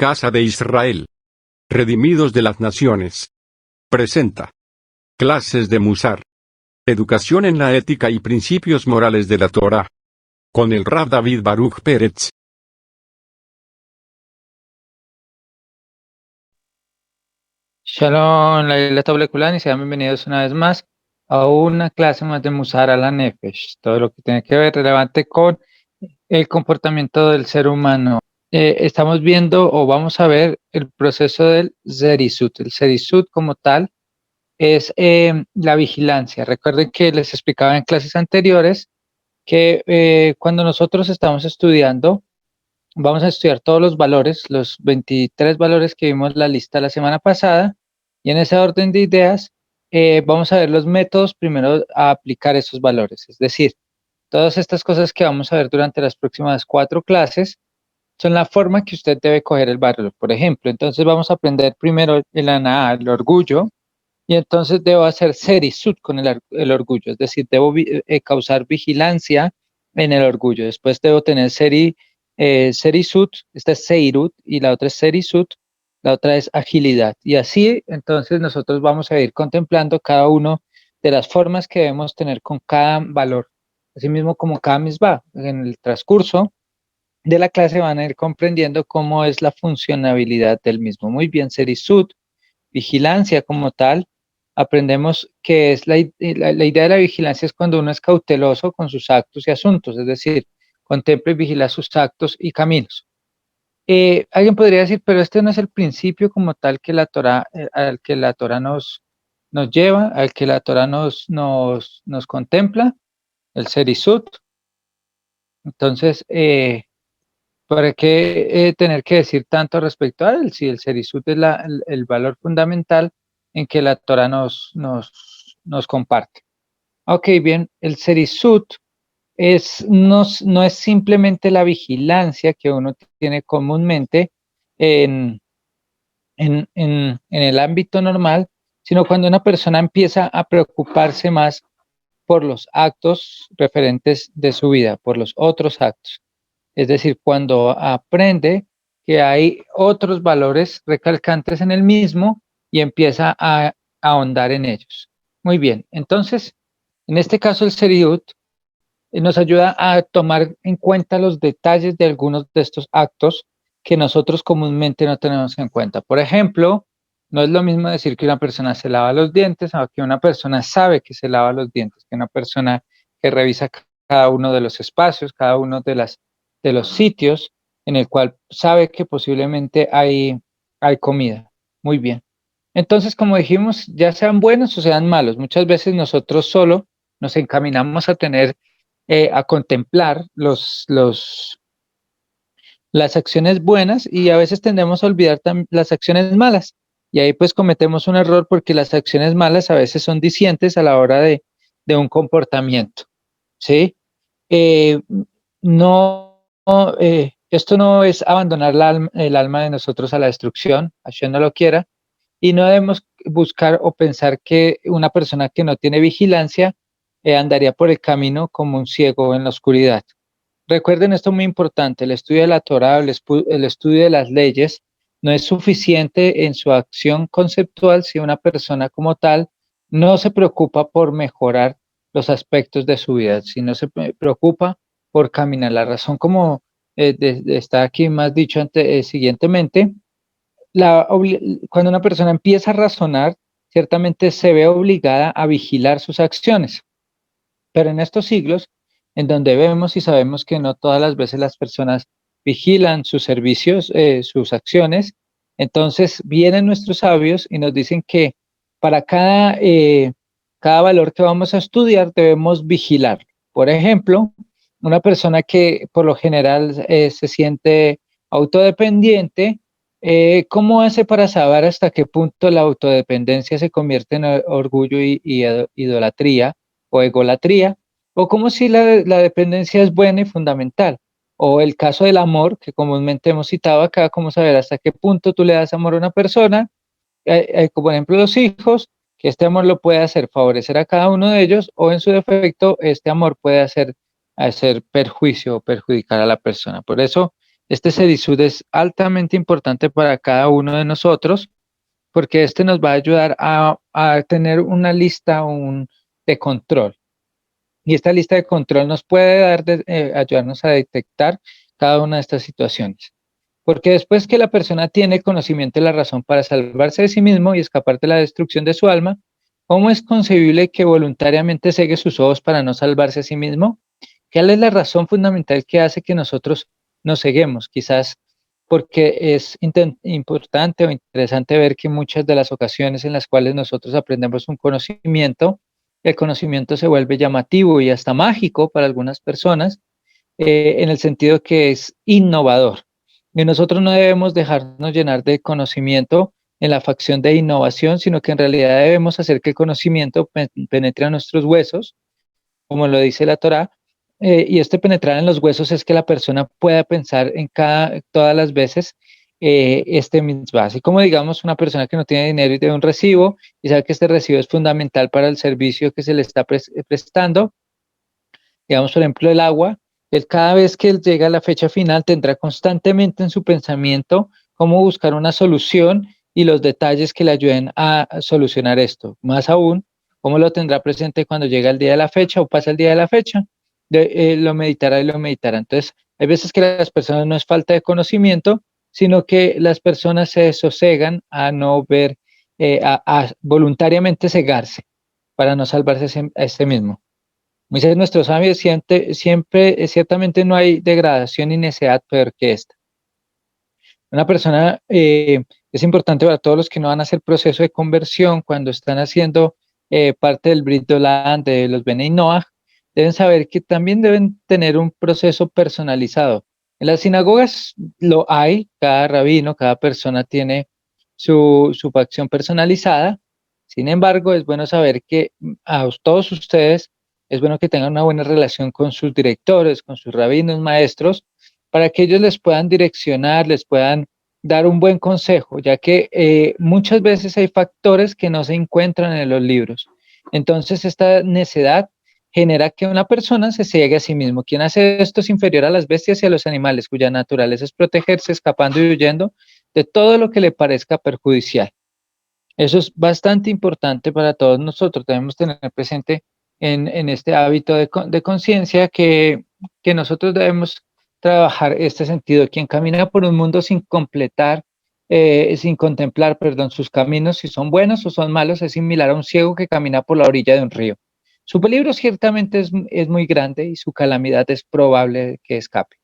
Casa de Israel. Redimidos de las Naciones. Presenta. Clases de Musar. Educación en la ética y principios morales de la Torá. Con el Rav David Baruch Pérez. Shalom, la Toble Kulan, y sean bienvenidos una vez más a una clase más de Musar a la Nefesh, todo lo que tiene que ver relevante con el comportamiento del ser humano. Estamos viendo o vamos a ver el proceso del Zerisut. El Zerisut como tal es la vigilancia. Recuerden que les explicaba en clases anteriores que cuando nosotros estamos estudiando, vamos a estudiar todos los valores, los 23 valores que vimos la lista la semana pasada, y en ese orden de ideas vamos a ver los métodos primero a aplicar esos valores. Es decir, todas estas cosas que vamos a ver durante las próximas 4 clases son la forma que usted debe coger el valor. Por ejemplo, entonces vamos a aprender primero el aná, el orgullo, y entonces debo hacer serisut con el orgullo, es decir, debo causar vigilancia en el orgullo. Después debo tener serisut, esta es seirut y la otra es serisut, la otra es agilidad. Y así entonces nosotros vamos a ir contemplando cada uno de las formas que debemos tener con cada valor. Asimismo como cada misbah, en el transcurso de la clase van a ir comprendiendo cómo es la funcionabilidad del mismo. Muy bien, serisut, vigilancia como tal. Aprendemos que es la idea de la vigilancia es cuando uno es cauteloso con sus actos y asuntos, es decir, contempla y vigila sus actos y caminos. Alguien podría decir, pero este no es el principio como tal que la Torá, al que la Torá nos lleva, al que la Torá nos contempla, el serisut. Entonces, ¿para qué tener que decir tanto respecto a él? Si el serisut es el valor fundamental en que la Torah nos comparte. Ok, bien, el serisut no es simplemente la vigilancia que uno tiene comúnmente en, en el ámbito normal, sino cuando una persona empieza a preocuparse más por los actos referentes de su vida, por los otros actos. Es decir, cuando aprende que hay otros valores recalcantes en el mismo y empieza a ahondar en ellos. Muy bien, entonces, en este caso el Seriut nos ayuda a tomar en cuenta los detalles de algunos de estos actos que nosotros comúnmente no tenemos en cuenta. Por ejemplo, no es lo mismo decir que una persona se lava los dientes a que una persona sabe que se lava los dientes, que una persona que revisa cada uno de los espacios, cada uno de los sitios en el cual sabe que posiblemente hay comida. Muy bien. Entonces, como dijimos, ya sean buenos o sean malos, muchas veces nosotros solo nos encaminamos a tener a contemplar las acciones buenas y a veces tendemos a olvidar las acciones malas. Y ahí pues cometemos un error porque las acciones malas a veces son discientes a la hora de un comportamiento. ¿Sí? Eh, no, esto no es abandonar el alma de nosotros a la destrucción, Hashem no lo quiera, y no debemos buscar o pensar que una persona que no tiene vigilancia andaría por el camino como un ciego en la oscuridad. Recuerden esto muy importante, el estudio de la Torá, el estudio de las leyes, no es suficiente en su acción conceptual si una persona como tal no se preocupa por mejorar los aspectos de su vida, si no se preocupa por caminar. La razón, como está aquí más dicho siguientemente, cuando una persona empieza a razonar, ciertamente se ve obligada a vigilar sus acciones. Pero en estos siglos, en donde vemos y sabemos que no todas las veces las personas vigilan sus servicios, sus acciones, entonces vienen nuestros sabios y nos dicen que para cada valor que vamos a estudiar debemos vigilar. Por ejemplo, una persona que por lo general se siente autodependiente, ¿cómo hace para saber hasta qué punto la autodependencia se convierte en orgullo y idolatría o egolatría? O como si la dependencia es buena y fundamental. O el caso del amor, que comúnmente hemos citado acá, cómo saber hasta qué punto tú le das amor a una persona, como por ejemplo los hijos, que este amor lo puede hacer favorecer a cada uno de ellos, o en su defecto, este amor puede hacer perjuicio o perjudicar a la persona. Por eso Este Serisud es altamente importante para cada uno de nosotros porque este nos va a ayudar a tener una lista de control. Y esta lista de control nos puede ayudarnos a detectar cada una de estas situaciones. Porque después que la persona tiene conocimiento de la razón para salvarse de sí mismo y escapar de la destrucción de su alma, ¿cómo es concebible que voluntariamente cegue sus ojos para no salvarse a sí mismo? ¿Cuál es la razón fundamental que hace que nosotros nos ceguemos? Quizás porque es importante o interesante ver que muchas de las ocasiones en las cuales nosotros aprendemos un conocimiento, el conocimiento se vuelve llamativo y hasta mágico para algunas personas, en el sentido que es innovador. Y nosotros no debemos dejarnos llenar de conocimiento en la facción de innovación, sino que en realidad debemos hacer que el conocimiento penetre a nuestros huesos, como lo dice la Torá, y este penetrar en los huesos es que la persona pueda pensar todas las veces este mitzvah. Así como digamos una persona que no tiene dinero y debe un recibo y sabe que este recibo es fundamental para el servicio que se le está prestando, digamos por ejemplo el agua, él cada vez que él llega a la fecha final tendrá constantemente en su pensamiento cómo buscar una solución y los detalles que le ayuden a solucionar esto. Más aún, cómo lo tendrá presente cuando llega el día de la fecha o pasa el día de la fecha. Lo meditará y lo meditará. Entonces, hay veces que las personas no es falta de conocimiento, sino que las personas se sosegan a no ver, a voluntariamente cegarse para no salvarse a este mismo. Moisés, nuestro sabio, siempre, ciertamente no hay degradación ni necedad peor que esta. Una persona, es importante para todos los que no van a hacer proceso de conversión cuando están haciendo parte del Brit Olam, de los Benei Noach, deben saber que también deben tener un proceso personalizado. En las sinagogas lo hay, cada rabino, cada persona tiene su facción personalizada. Sin embargo, es bueno saber que a todos ustedes es bueno que tengan una buena relación con sus directores, con sus rabinos, maestros, para que ellos les puedan direccionar, les puedan dar un buen consejo, ya que muchas veces hay factores que no se encuentran en los libros. Entonces, esta necedad genera que una persona se ciegue a sí mismo. Quien hace esto es inferior a las bestias y a los animales, cuya naturaleza es protegerse, escapando y huyendo de todo lo que le parezca perjudicial. Eso es bastante importante para todos nosotros. Debemos tener presente en este hábito de conciencia que nosotros debemos trabajar este sentido. Quien camina por un mundo sin contemplar, perdón, sus caminos, si son buenos o son malos, es similar a un ciego que camina por la orilla de un río. Su peligro ciertamente es muy grande y su calamidad es probable que escape,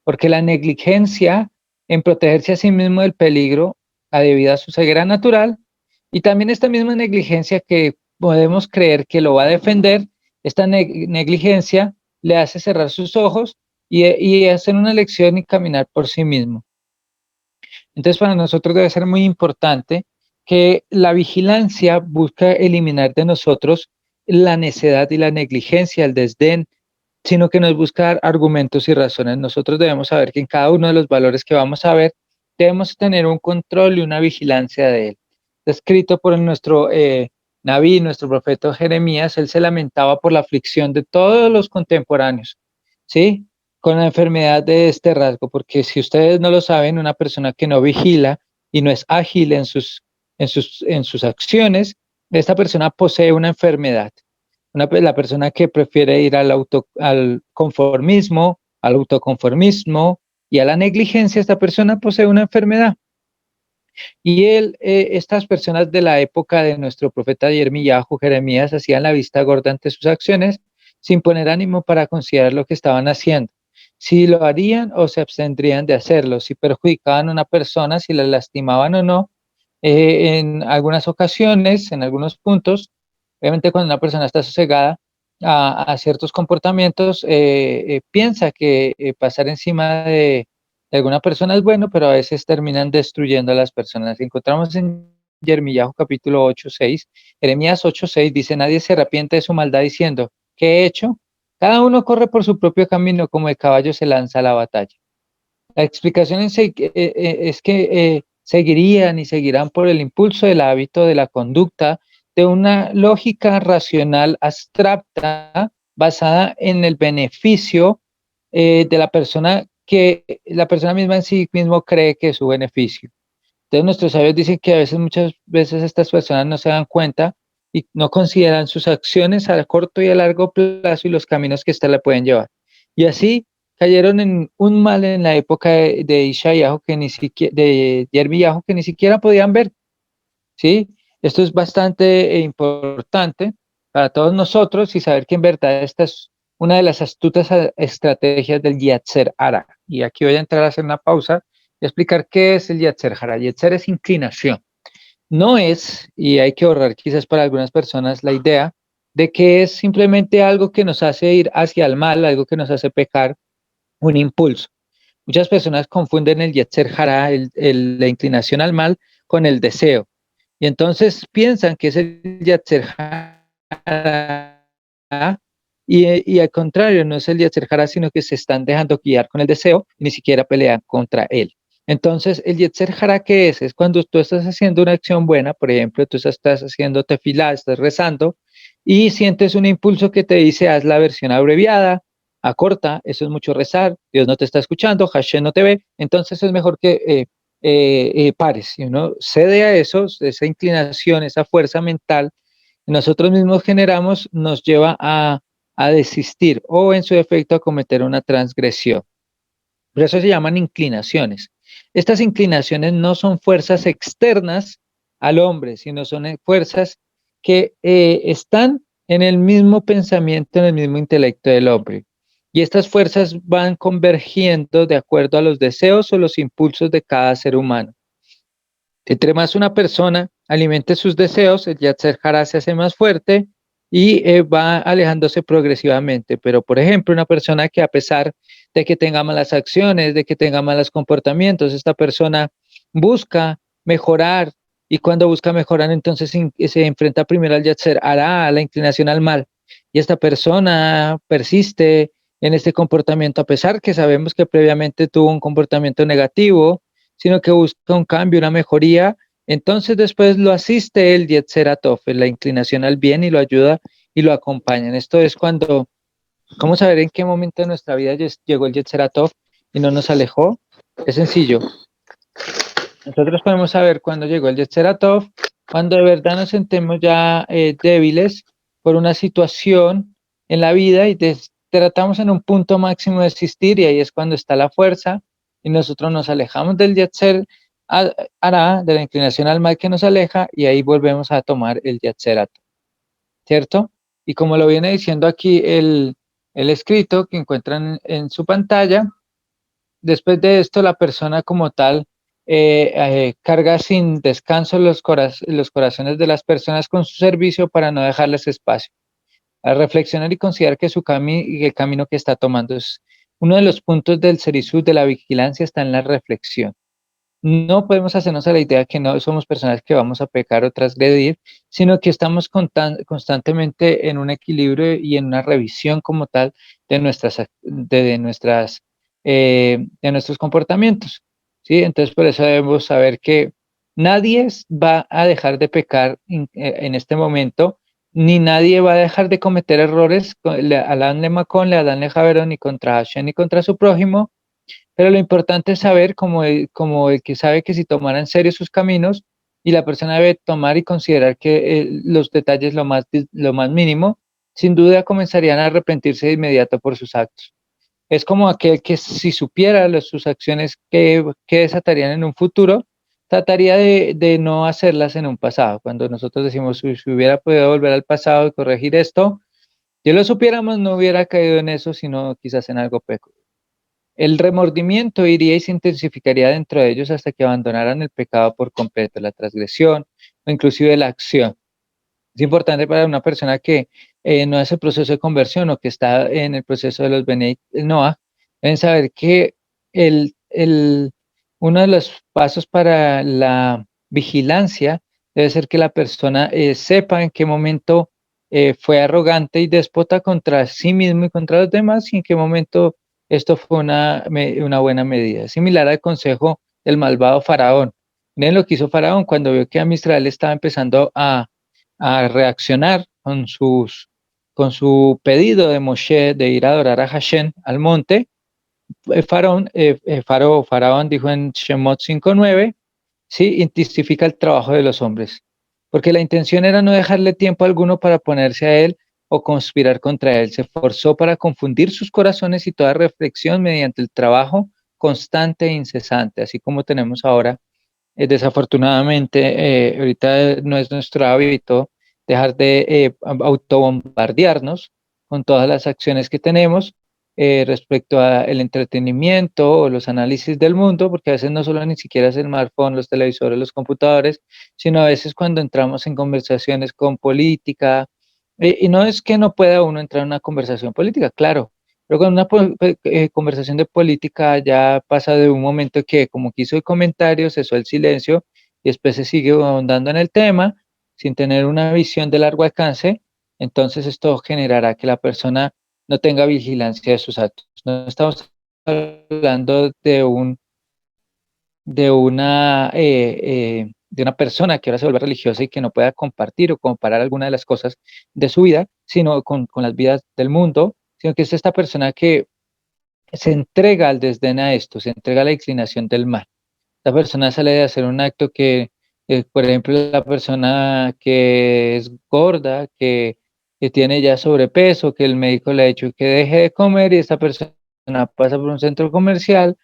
porque la negligencia en protegerse a sí mismo del peligro, debido a su ceguera natural, y también esta misma negligencia que podemos creer que lo va a defender, esta negligencia le hace cerrar sus ojos y hacer una elección y caminar por sí mismo. Entonces, para nosotros debe ser muy importante que la vigilancia busca eliminar de nosotros la necedad y la negligencia, el desdén, sino que nos busca dar argumentos y razones. Nosotros debemos saber que en cada uno de los valores que vamos a ver, debemos tener un control y una vigilancia de él. Escrito por nuestro Naví, nuestro profeta Jeremías, él se lamentaba por la aflicción de todos los contemporáneos, ¿sí? Con la enfermedad de este rasgo, porque si ustedes no lo saben, una persona que no vigila y no es ágil en sus acciones, esta persona posee una enfermedad. La persona que prefiere ir al conformismo, al autoconformismo y a la negligencia, esta persona posee una enfermedad. Y estas personas de la época de nuestro profeta Jeremías hacían la vista gorda ante sus acciones sin poner ánimo para considerar lo que estaban haciendo. Si lo harían o se abstendrían de hacerlo, si perjudicaban a una persona, si la lastimaban o no. En algunas ocasiones, en algunos puntos, obviamente cuando una persona está sosegada a ciertos comportamientos, piensa que pasar encima de alguna persona es bueno, pero a veces terminan destruyendo a las personas. Encontramos en Jeremías capítulo 8:6, Jeremías 8:6 dice: nadie se arrepiente de su maldad diciendo, ¿qué he hecho? Cada uno corre por su propio camino, como el caballo se lanza a la batalla. La explicación es que seguirían y seguirán por el impulso del hábito, de la conducta, de una lógica racional abstracta basada en el beneficio de la persona que la persona misma en sí mismo cree que es su beneficio. Entonces nuestros sabios dicen que a veces, muchas veces estas personas no se dan cuenta y no consideran sus acciones a corto y a largo plazo y los caminos que ésta le pueden llevar. Y así cayeron en un mal en la época de Ishayahu, de Yermiyahu, que ni siquiera podían ver, ¿sí? Esto es bastante importante para todos nosotros y saber que en verdad esta es una de las astutas estrategias del Yetzer Hara. Y aquí voy a entrar a hacer una pausa y explicar qué es el Yetzer Hara. Yetzer es inclinación. No es, y hay que ahorrar quizás para algunas personas la idea de que es simplemente algo que nos hace ir hacia el mal, algo que nos hace pecar, un impulso. Muchas personas confunden el Yetzer Hara, la inclinación al mal, con el deseo. Y entonces piensan que es el Yetzer Hara y al contrario, no es el Yetzer Hara, sino que se están dejando guiar con el deseo y ni siquiera pelean contra él. Entonces, el Yetzer Hara, ¿qué es? Es cuando tú estás haciendo una acción buena, por ejemplo, tú estás haciendo tefilá, estás rezando y sientes un impulso que te dice, haz la versión abreviada, acorta, eso es mucho rezar, Dios no te está escuchando, Hashem no te ve, entonces es mejor que pares, y uno cede a eso, esa inclinación, esa fuerza mental que nosotros mismos generamos, nos lleva a desistir o en su defecto a cometer una transgresión. Por eso se llaman inclinaciones. Estas inclinaciones no son fuerzas externas al hombre, sino son fuerzas que están en el mismo pensamiento, en el mismo intelecto del hombre. Y estas fuerzas van convergiendo de acuerdo a los deseos o los impulsos de cada ser humano. Entre más una persona alimente sus deseos, el Yetzer Hara se hace más fuerte y va alejándose progresivamente. Pero, por ejemplo, una persona que a pesar de que tenga malas acciones, de que tenga malos comportamientos, esta persona busca mejorar y cuando busca mejorar, entonces se enfrenta primero al Yetzer Hara, a la inclinación al mal. Y esta persona persiste en este comportamiento a pesar que sabemos que previamente tuvo un comportamiento negativo, sino que busca un cambio, una mejoría. Entonces después lo asiste el Yetzer Hatov, la inclinación al bien, y lo ayuda y lo acompaña. Esto es cuando, ¿cómo saber en qué momento de nuestra vida llegó el Yetzer Hatov y no nos alejó? Es sencillo. Nosotros podemos saber cuándo llegó el Yetzer Hatov, cuando de verdad nos sentemos ya débiles por una situación en la vida y tratamos en un punto máximo de existir y ahí es cuando está la fuerza y nosotros nos alejamos del Yetzer Hara, de la inclinación al mal que nos aleja y ahí volvemos a tomar el Yetzer Hatov, ¿cierto? Y como lo viene diciendo aquí el escrito que encuentran en su pantalla, después de esto, la persona como tal carga sin descanso los corazones de las personas con su servicio para no dejarles espacio. A reflexionar y considerar que el camino que está tomando es uno de los puntos del Serisud de la vigilancia está en la reflexión. No podemos hacernos a la idea que no somos personas que vamos a pecar o transgredir, sino que estamos constantemente en un equilibrio y en una revisión como tal de nuestros comportamientos. ¿Sí? Entonces, por eso debemos saber que nadie va a dejar de pecar en este momento, ni nadie va a dejar de cometer errores. Adán le Macón, le Adán le Javerón, ni contra Hashem, ni contra su prójimo, pero lo importante es saber, como el que sabe que si tomara en serio sus caminos, y la persona debe tomar y considerar que los detalles lo más mínimo, sin duda comenzarían a arrepentirse de inmediato por sus actos. Es como aquel que si supiera sus acciones que desatarían en un futuro, trataría de no hacerlas en un pasado. Cuando nosotros decimos, si hubiera podido volver al pasado y corregir esto, si lo supiéramos, no hubiera caído en eso, sino quizás en algo peor. El remordimiento iría y se intensificaría dentro de ellos hasta que abandonaran el pecado por completo, la transgresión o inclusive la acción. Es importante para una persona que no hace el proceso de conversión o que está en el proceso de los Benei Noah, deben saber que el, el, uno de los pasos para la vigilancia debe ser que la persona sepa en qué momento fue arrogante y déspota contra sí mismo y contra los demás y en qué momento esto fue una buena medida. Similar al consejo del malvado Faraón. Miren lo que hizo Faraón cuando vio que a Israel estaba empezando a reaccionar con su pedido de Moshe de ir a adorar a Hashem al monte. Faraón dijo en Shemot 5:9, ¿sí? Intensifica el trabajo de los hombres, porque la intención era no dejarle tiempo alguno para ponerse a él o conspirar contra él. Se esforzó para confundir sus corazones y toda reflexión mediante el trabajo constante e incesante, así como tenemos ahora. Desafortunadamente, ahorita no es nuestro hábito dejar de autobombardearnos con todas las acciones que tenemos respecto al entretenimiento o los análisis del mundo, porque a veces no solo ni siquiera es el smartphone, los televisores, los computadores, sino a veces cuando entramos en conversaciones con política, y no es que no pueda uno entrar en una conversación política, claro, pero con una conversación de política ya pasa de un momento que como quiso el comentario, cesó el silencio y después se sigue ahondando en el tema sin tener una visión de largo alcance, entonces esto generará que la persona no tenga vigilancia de sus actos. No estamos hablando de una persona que ahora se vuelve religiosa y que no pueda compartir o comparar alguna de las cosas de su vida, sino con las vidas del mundo, sino que es esta persona que se entrega al desdén a esto, se entrega a la inclinación del mal. La persona sale de hacer un acto que, por ejemplo, la persona que es gorda, que tiene ya sobrepeso, que el médico le ha dicho que deje de comer y esta persona pasa por un centro comercial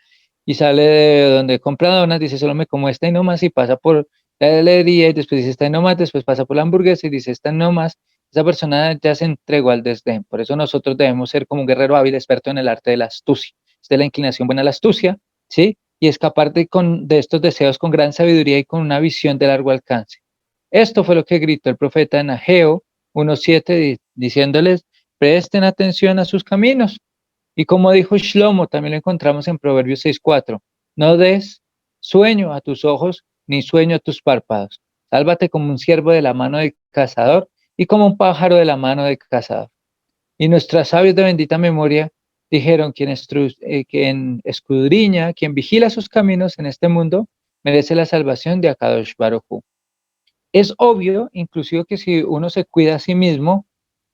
y sale de donde compra donas, dice solo me como esta y no más y pasa por la heladería y después dice esta y no más, después pasa por la hamburguesa y dice esta y no más. Esa persona ya se entregó al desdén. Por eso nosotros debemos ser como un guerrero hábil, experto en el arte de la astucia. Esta es la inclinación buena a la astucia, ¿sí? Y escapar de estos deseos con gran sabiduría y con una visión de largo alcance. Esto fue lo que gritó el profeta en Ageo 1:7, diciéndoles, presten atención a sus caminos. Y como dijo Shlomo, también lo encontramos en Proverbios 6:4, no des sueño a tus ojos, ni sueño a tus párpados. Sálvate como un ciervo de la mano del cazador y como un pájaro de la mano del cazador. Y nuestros sabios de bendita memoria dijeron, quien escudriña, quien vigila sus caminos en este mundo, merece la salvación de Akadosh Baruj Hu. Es obvio, inclusive, que si uno se cuida a sí mismo,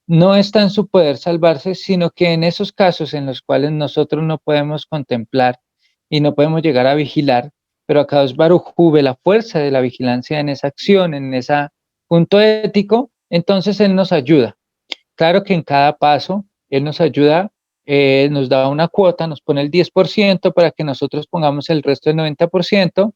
no está en su poder salvarse, sino que en esos casos en los cuales nosotros no podemos contemplar y no podemos llegar a vigilar, pero Akadosh Baruj Hu ve la fuerza de la vigilancia en esa acción, en ese punto ético, entonces Él nos ayuda. Claro que en cada paso Él nos ayuda, nos da una cuota, nos pone el 10% para que nosotros pongamos el resto del 90%.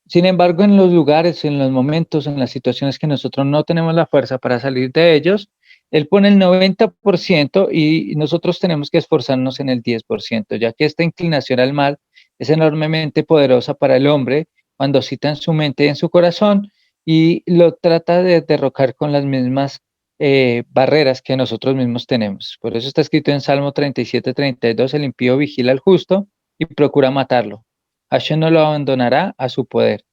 Sin embargo, en los lugares, en los momentos, en las situaciones que nosotros no tenemos la fuerza para salir de ellos, Él pone el 90% y nosotros tenemos que esforzarnos en el 10%, ya que esta inclinación al mal es enormemente poderosa para el hombre cuando cita en su mente y en su corazón y lo trata de derrocar con las mismas barreras que nosotros mismos tenemos. Por eso está escrito en Salmo 37:32, el impío vigila al justo y procura matarlo. Hashem no lo abandonará a su poder.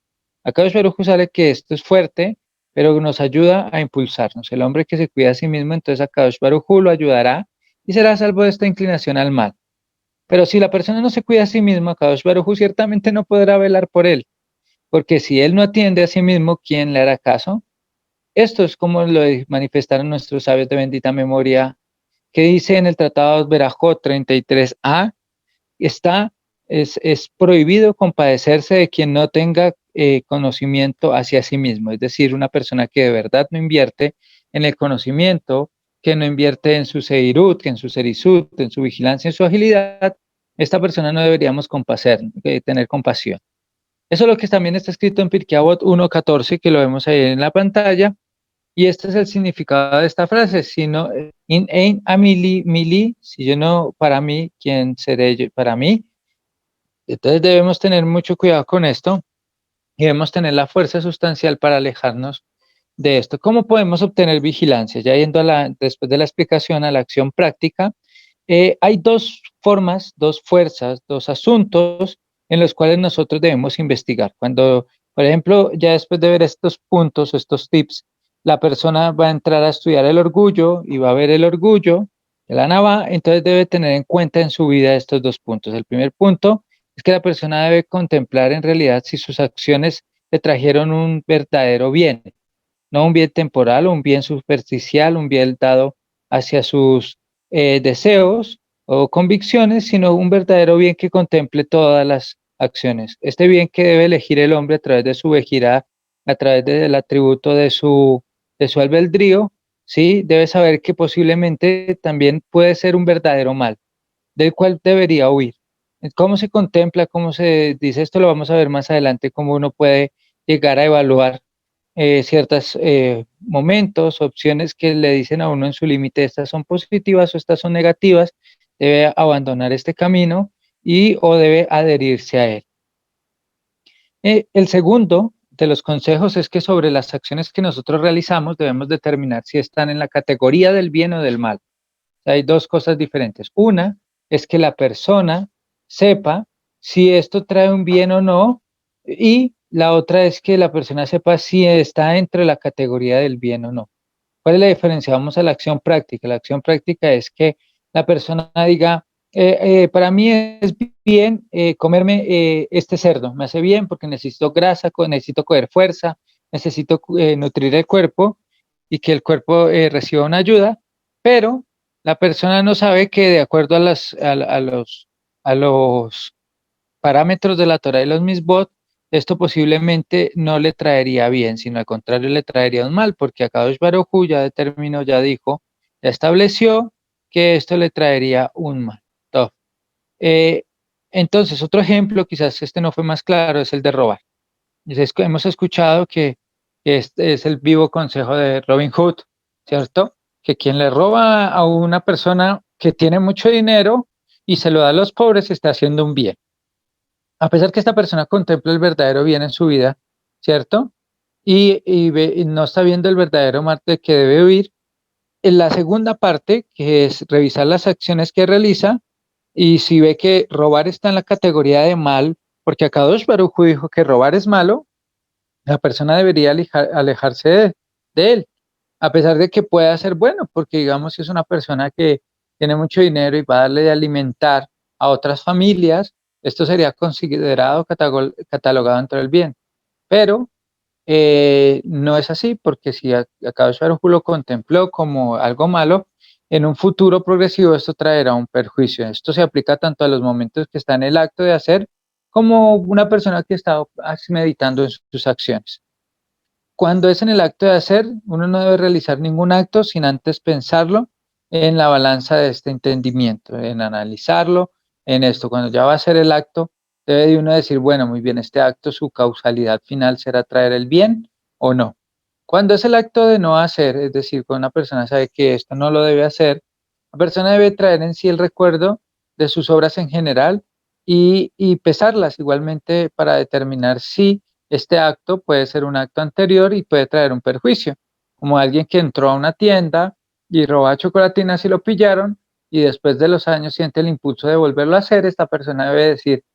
Acá Baruj Hu sale que esto es fuerte, pero nos ayuda a impulsarnos. El hombre que se cuida a sí mismo, entonces Akadosh Baruj Hu lo ayudará y será salvo de esta inclinación al mal. Pero si la persona no se cuida a sí mismo, Akadosh Baruj Hu ciertamente no podrá velar por él, porque si él no atiende a sí mismo, ¿quién le hará caso? Esto es como lo manifestaron nuestros sabios de bendita memoria, que dice en el Tratado Berajot 33a, está, es prohibido compadecerse de quien no tenga conocimiento hacia sí mismo, es decir, una persona que de verdad no invierte en el conocimiento, que no invierte en su seirut, en su serisut, en su vigilancia, en su agilidad, esta persona no deberíamos tener compasión. Eso es lo que también está escrito en Pirkei Avot 1:14, que lo vemos ahí en la pantalla, y este es el significado de esta frase, sino in ein amili mili, si yo no para mí, ¿quién seré yo para mí? Entonces debemos tener mucho cuidado con esto y debemos tener la fuerza sustancial para alejarnos de esto. ¿Cómo podemos obtener vigilancia? Ya yendo después de la explicación a la acción práctica, hay dos formas, dos fuerzas, dos asuntos en los cuales nosotros debemos investigar. Cuando, por ejemplo, ya después de ver estos puntos o estos tips, la persona va a entrar a estudiar el orgullo y va a ver el orgullo de la Navá, entonces debe tener en cuenta en su vida estos dos puntos. El primer punto es que la persona debe contemplar en realidad si sus acciones le trajeron un verdadero bien, no un bien temporal, un bien superficial, un bien dado hacia sus deseos, o convicciones, sino un verdadero bien que contemple todas las acciones. Este bien que debe elegir el hombre a través de su vejidad, a través del atributo de su albedrío, ¿sí? Debe saber que posiblemente también puede ser un verdadero mal, del cual debería huir. ¿Cómo se contempla? ¿Cómo se dice? Esto lo vamos a ver más adelante, cómo uno puede llegar a evaluar ciertos momentos, opciones que le dicen a uno en su límite, estas son positivas o estas son negativas, debe abandonar este camino y o debe adherirse a él. El segundo de los consejos es que sobre las acciones que nosotros realizamos debemos determinar si están en la categoría del bien o del mal. Hay dos cosas diferentes. Una es que la persona sepa si esto trae un bien o no, y la otra es que la persona sepa si está entre la categoría del bien o no. ¿Cuál es la diferencia? Vamos a la acción práctica. La acción práctica es que la persona diga, para mí es bien comerme este cerdo, me hace bien porque necesito grasa, necesito coger fuerza, necesito nutrir el cuerpo y que el cuerpo reciba una ayuda, pero la persona no sabe que de acuerdo a los parámetros de la Torah y los misbot, esto posiblemente no le traería bien, sino al contrario le traería un mal, porque Akadosh Baruj Hu ya determinó, ya dijo, ya estableció que esto le traería un mal. Eh, entonces, otro ejemplo, quizás este no fue más claro, es el de robar. Hemos escuchado que este es el vivo consejo de Robin Hood, ¿cierto? Que quien le roba a una persona que tiene mucho dinero y se lo da a los pobres está haciendo un bien. A pesar que esta persona contempla el verdadero bien en su vida, ¿cierto? Y no está viendo el verdadero mal de que debe huir. En la segunda parte, que es revisar las acciones que realiza, y si ve que robar está en la categoría de mal, porque Akadosh Baruj Hu dijo que robar es malo, la persona debería alejarse de él, a pesar de que pueda ser bueno, porque digamos si es una persona que tiene mucho dinero y va a darle de alimentar a otras familias, esto sería considerado catalogado dentro del bien. Pero no es así, porque si Akadosh Baruj Hu lo contempló como algo malo, en un futuro progresivo esto traerá un perjuicio. Esto se aplica tanto a los momentos que está en el acto de hacer, como una persona que está meditando en sus acciones. Cuando es en el acto de hacer, uno no debe realizar ningún acto sin antes pensarlo en la balanza de este entendimiento, en analizarlo, en esto. Cuando ya va a ser el acto, debe de uno decir, bueno, muy bien, este acto, su causalidad final será traer el bien o no. Cuando es el acto de no hacer, es decir, cuando una persona sabe que esto no lo debe hacer, la persona debe traer en sí el recuerdo de sus obras en general y pesarlas igualmente para determinar si este acto puede ser un acto anterior y puede traer un perjuicio, como alguien que entró a una tienda y roba chocolatinas y lo pillaron y después de los años siente el impulso de volverlo a hacer. Esta persona debe decir,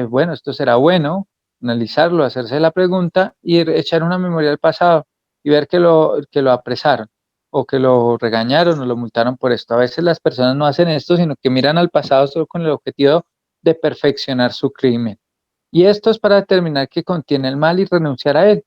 bueno, esto será bueno, analizarlo, hacerse la pregunta y echar una memoria al pasado y ver que lo apresaron o que lo regañaron o lo multaron por esto. A veces las personas no hacen esto, sino que miran al pasado solo con el objetivo de perfeccionar su crimen. Y esto es para determinar que contiene el mal y renunciar a él.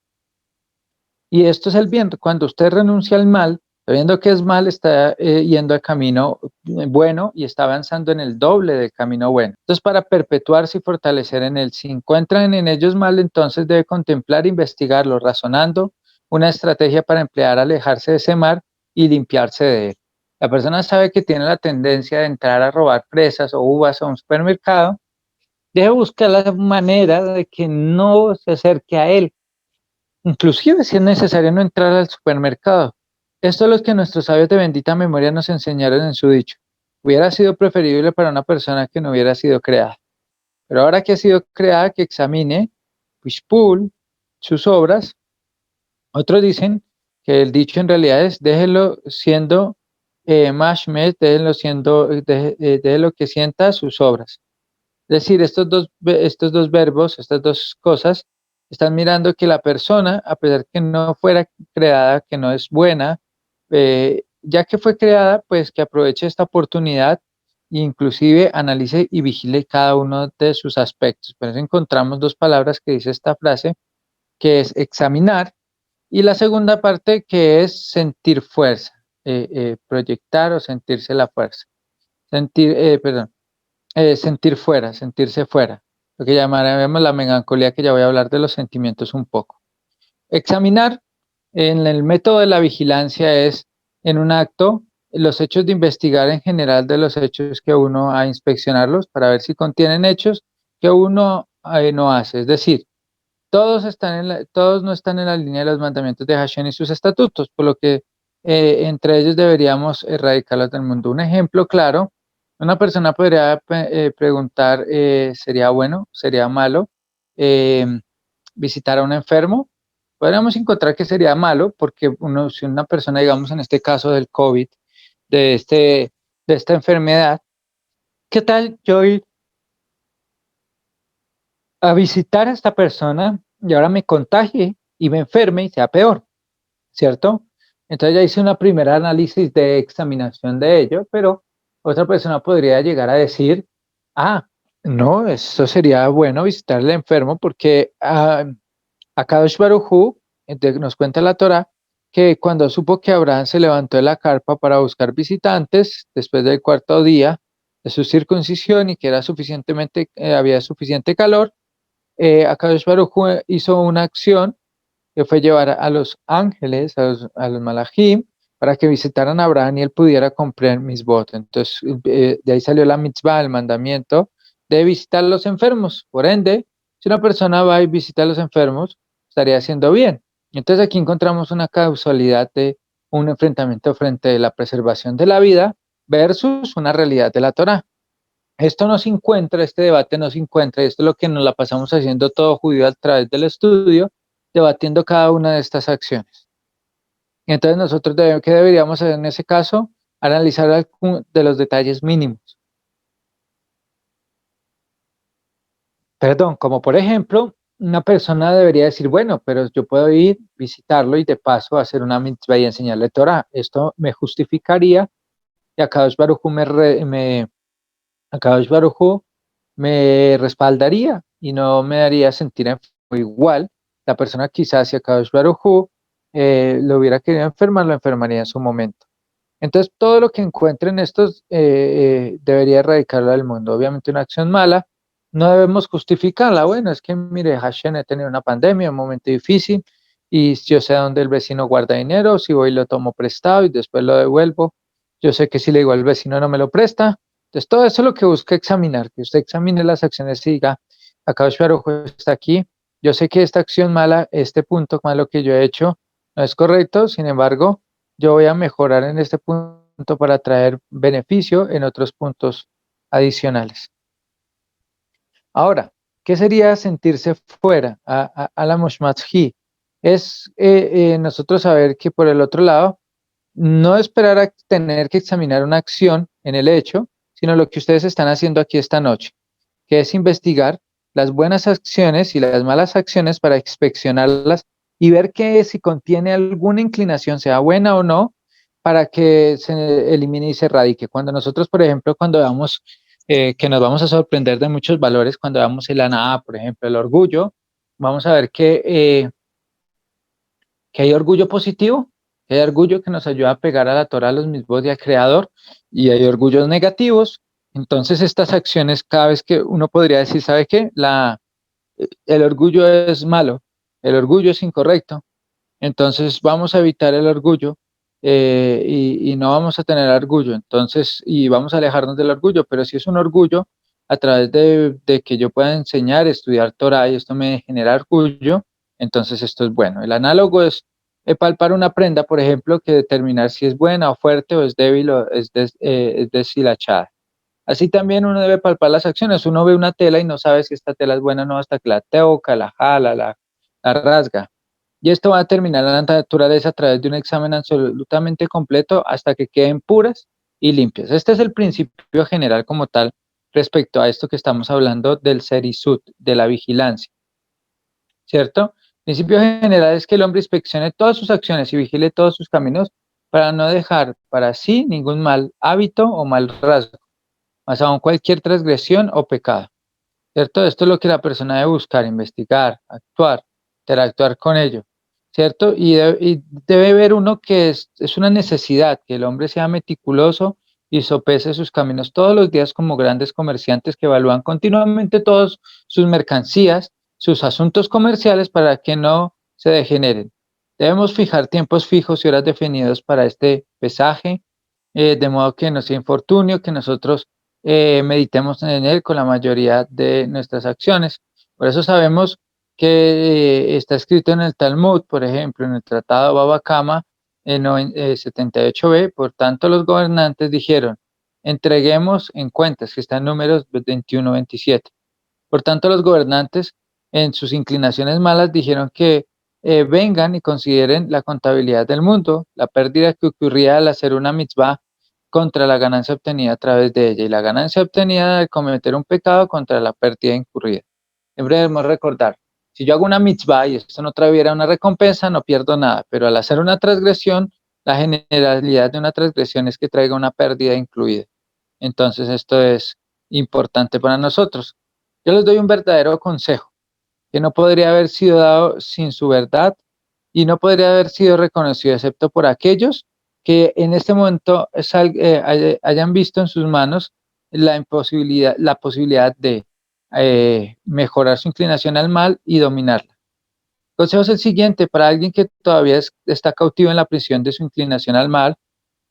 Y esto es el bien. Cuando usted renuncia al mal, sabiendo que es mal, está yendo al camino bueno y está avanzando en el doble del camino bueno. Entonces, para perpetuarse y fortalecer en él, si encuentran en ellos mal, entonces debe contemplar, investigarlo, razonando una estrategia para emplear, alejarse de ese mal y limpiarse de él. La persona sabe que tiene la tendencia de entrar a robar fresas o uvas a un supermercado, debe buscar la manera de que no se acerque a él, inclusive si es necesario no entrar al supermercado. Esto es lo que nuestros sabios de bendita memoria nos enseñaron en su dicho. Hubiera sido preferible para una persona que no hubiera sido creada. Pero ahora que ha sido creada, que examine Wishpool, sus obras. Otros dicen que el dicho en realidad es déjelo siendo Mashmet, déjelo que sienta sus obras. Es decir, estos dos verbos, estas dos cosas, están mirando que la persona, a pesar que no fuera creada, que no es buena, ya que fue creada, pues que aproveche esta oportunidad e inclusive analice y vigile cada uno de sus aspectos. Por eso encontramos dos palabras que dice esta frase, que es examinar, y la segunda parte que es sentir fuerza, proyectar o sentirse la fuerza. sentir fuera, sentirse fuera, lo que llamaremos la melancolía, que ya voy a hablar de los sentimientos un poco. Examinar en el método de la vigilancia es, en un acto, los hechos de investigar en general de los hechos que uno a inspeccionarlos para ver si contienen hechos que uno no hace. Es decir, todos no están en la línea de los mandamientos de Hashem y sus estatutos, por lo que entre ellos deberíamos erradicarlos del mundo. Un ejemplo claro, una persona podría preguntar, ¿sería bueno, sería malo visitar a un enfermo? Podríamos encontrar que sería malo porque si una persona, digamos en este caso del COVID, de, este, de esta enfermedad, ¿qué tal yo ir a visitar a esta persona y ahora me contagie y me enferme y sea peor? ¿Cierto? Entonces ya hice una primera análisis de examinación de ello, pero otra persona podría llegar a decir, no, eso sería bueno visitar al enfermo porque Akadosh Baruj Hu, nos cuenta la Torah, que cuando supo que Abraham se levantó de la carpa para buscar visitantes después del cuarto día de su circuncisión y que había suficiente calor, Akadosh Baruj Hu hizo una acción que fue llevar a los ángeles, a los malajim, para que visitaran a Abraham y él pudiera cumplir mis votos. Entonces, de ahí salió la mitzvah, el mandamiento de visitar a los enfermos. Por ende, si una persona va y visita a los enfermos, estaría haciendo bien. Entonces, aquí encontramos una causalidad de un enfrentamiento frente a la preservación de la vida versus una realidad de la Torah. Este debate no se encuentra, y esto es lo que nos la pasamos haciendo todo judío a través del estudio, debatiendo cada una de estas acciones. Entonces nosotros ¿qué deberíamos hacer en ese caso? Analizar algunos de los detalles mínimos. Perdón, como por ejemplo, una persona debería decir, bueno, pero yo puedo ir, visitarlo y de paso hacer una mitzvah y enseñarle Torah. Esto me justificaría y Akadosh Baruj Hu Akadosh Baruj Hu me respaldaría y no me daría sentir igual. La persona quizás si Akadosh Baruj Hu lo hubiera querido enfermar, lo enfermaría en su momento. Entonces, todo lo que encuentren estos debería erradicarlo del mundo. Obviamente, una acción mala no debemos justificarla. Bueno, es que mire, Hashem, he tenido una pandemia, un momento difícil, y yo sé dónde el vecino guarda dinero, si voy lo tomo prestado y después lo devuelvo. Yo sé que si le digo al vecino no me lo presta. Entonces, todo eso es lo que busca examinar, que usted examine las acciones y diga, acá está aquí. Yo sé que esta acción mala, este punto malo que yo he hecho, no es correcto, sin embargo, yo voy a mejorar en este punto para traer beneficio en otros puntos adicionales. Ahora, ¿qué sería sentirse fuera a la Moshmatzhi? Es nosotros saber que por el otro lado, no esperar a tener que examinar una acción en el hecho, sino lo que ustedes están haciendo aquí esta noche, que es investigar las buenas acciones y las malas acciones para inspeccionarlas y ver que si contiene alguna inclinación, sea buena o no, para que se elimine y se erradique. Cuando nosotros, por ejemplo, cuando vamos, que nos vamos a sorprender de muchos valores, cuando vamos el ANA, por ejemplo, el orgullo, vamos a ver que hay orgullo positivo, que hay orgullo que nos ayuda a pegar a la Torah, a los mismos y al Creador, y hay orgullos negativos. Entonces, estas acciones, cada vez que uno podría decir, ¿sabe qué? El orgullo es malo, el orgullo es incorrecto, entonces vamos a evitar el orgullo y no vamos a tener orgullo, entonces, y vamos a alejarnos del orgullo, pero si es un orgullo, a través de que yo pueda enseñar, estudiar Torah y esto me genera orgullo, entonces esto es bueno. El análogo es palpar una prenda, por ejemplo, que determinar si es buena o fuerte o es débil o es deshilachada. Así también uno debe palpar las acciones. Uno ve una tela y no sabe si esta tela es buena o no hasta que la toca, la jala, la rasga. Y esto va a determinar la naturaleza a través de un examen absolutamente completo hasta que queden puras y limpias. Este es el principio general como tal respecto a esto que estamos hablando del serisut, de la vigilancia, ¿cierto? El principio general es que el hombre inspeccione todas sus acciones y vigile todos sus caminos para no dejar para sí ningún mal hábito o mal rasgo, más aún cualquier transgresión o pecado, ¿cierto? Esto es lo que la persona debe buscar, investigar, actuar, interactuar con ello, ¿cierto? Y debe ver uno que es una necesidad, que el hombre sea meticuloso y sopese sus caminos todos los días como grandes comerciantes que evalúan continuamente todas sus mercancías, sus asuntos comerciales para que no se degeneren. Debemos fijar tiempos fijos y horas definidos para este pesaje, de modo que no sea infortunio, que nosotros meditemos en él con la mayoría de nuestras acciones. Por eso sabemos que está escrito en el Talmud, por ejemplo, en el Tratado Baba Kama, en 78b, por tanto los gobernantes dijeron, entreguemos en cuentas, que está en números 21-27. Por tanto los gobernantes en sus inclinaciones malas dijeron que vengan y consideren la contabilidad del mundo, la pérdida que ocurría al hacer una mitzvah contra la ganancia obtenida a través de ella y la ganancia obtenida al cometer un pecado contra la pérdida incurrida. Siempre debemos recordar, si yo hago una mitzvah y esto no traviera una recompensa, no pierdo nada, pero al hacer una transgresión, la generalidad de una transgresión es que traiga una pérdida incluida. Entonces esto es importante para nosotros. Yo les doy un verdadero consejo, que no podría haber sido dado sin su verdad y no podría haber sido reconocido excepto por aquellos que en este momento hayan visto en sus manos la posibilidad de mejorar su inclinación al mal y dominarla. El consejo es el siguiente: para alguien que todavía está cautivo en la prisión de su inclinación al mal,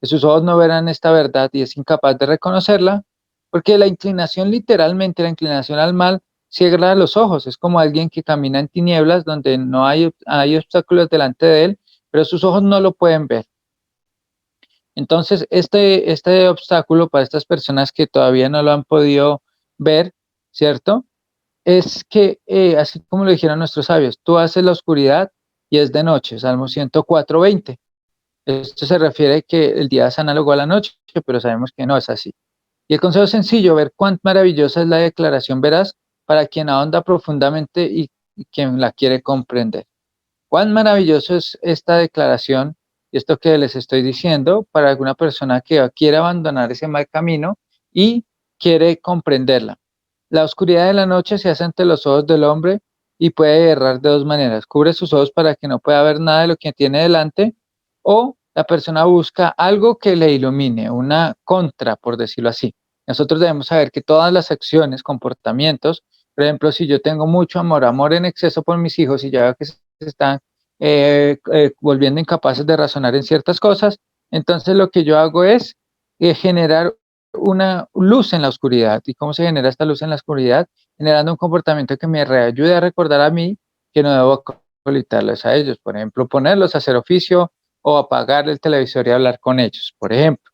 que sus ojos no verán esta verdad y es incapaz de reconocerla, porque la inclinación, literalmente la inclinación al mal, ciega los ojos. Es como alguien que camina en tinieblas donde no hay obstáculos delante de él, pero sus ojos no lo pueden ver. Entonces, este obstáculo para estas personas que todavía no lo han podido ver, ¿cierto? Es que, así como lo dijeron nuestros sabios, tú haces la oscuridad y es de noche, Salmo 104:20. Esto se refiere a que el día es análogo a la noche, pero sabemos que no es así. Y el consejo es sencillo: ver cuán maravillosa es la declaración veraz para quien ahonda profundamente y quien la quiere comprender. Cuán maravilloso es esta declaración y esto que les estoy diciendo para alguna persona que quiere abandonar ese mal camino y quiere comprenderla. La oscuridad de la noche se hace ante los ojos del hombre y puede errar de dos maneras. Cubre sus ojos para que no pueda ver nada de lo que tiene delante, o la persona busca algo que le ilumine, una contra, por decirlo así. Nosotros debemos saber que todas las acciones, comportamientos, por ejemplo, si yo tengo mucho amor en exceso por mis hijos y ya veo que se están volviendo incapaces de razonar en ciertas cosas, entonces lo que yo hago es generar una luz en la oscuridad. ¿Y cómo se genera esta luz en la oscuridad? Generando un comportamiento que me ayude a recordar a mí que no debo acolitarlos a ellos. Por ejemplo, ponerlos a hacer oficio o apagar el televisor y hablar con ellos, por ejemplo.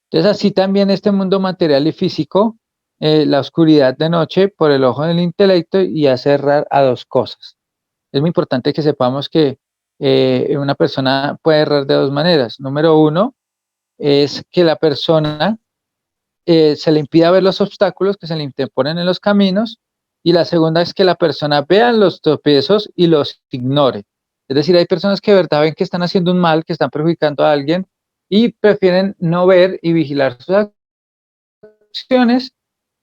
Entonces, así también este mundo material y físico, la oscuridad de noche por el ojo del intelecto y hace errar a dos cosas. Es muy importante que sepamos que una persona puede errar de dos maneras. Número uno es que la persona se le impida ver los obstáculos que se le interponen en los caminos, y la segunda es que la persona vea los tropiezos y los ignore. Es decir, hay personas que de verdad ven que están haciendo un mal, que están perjudicando a alguien y prefieren no ver y vigilar sus acciones,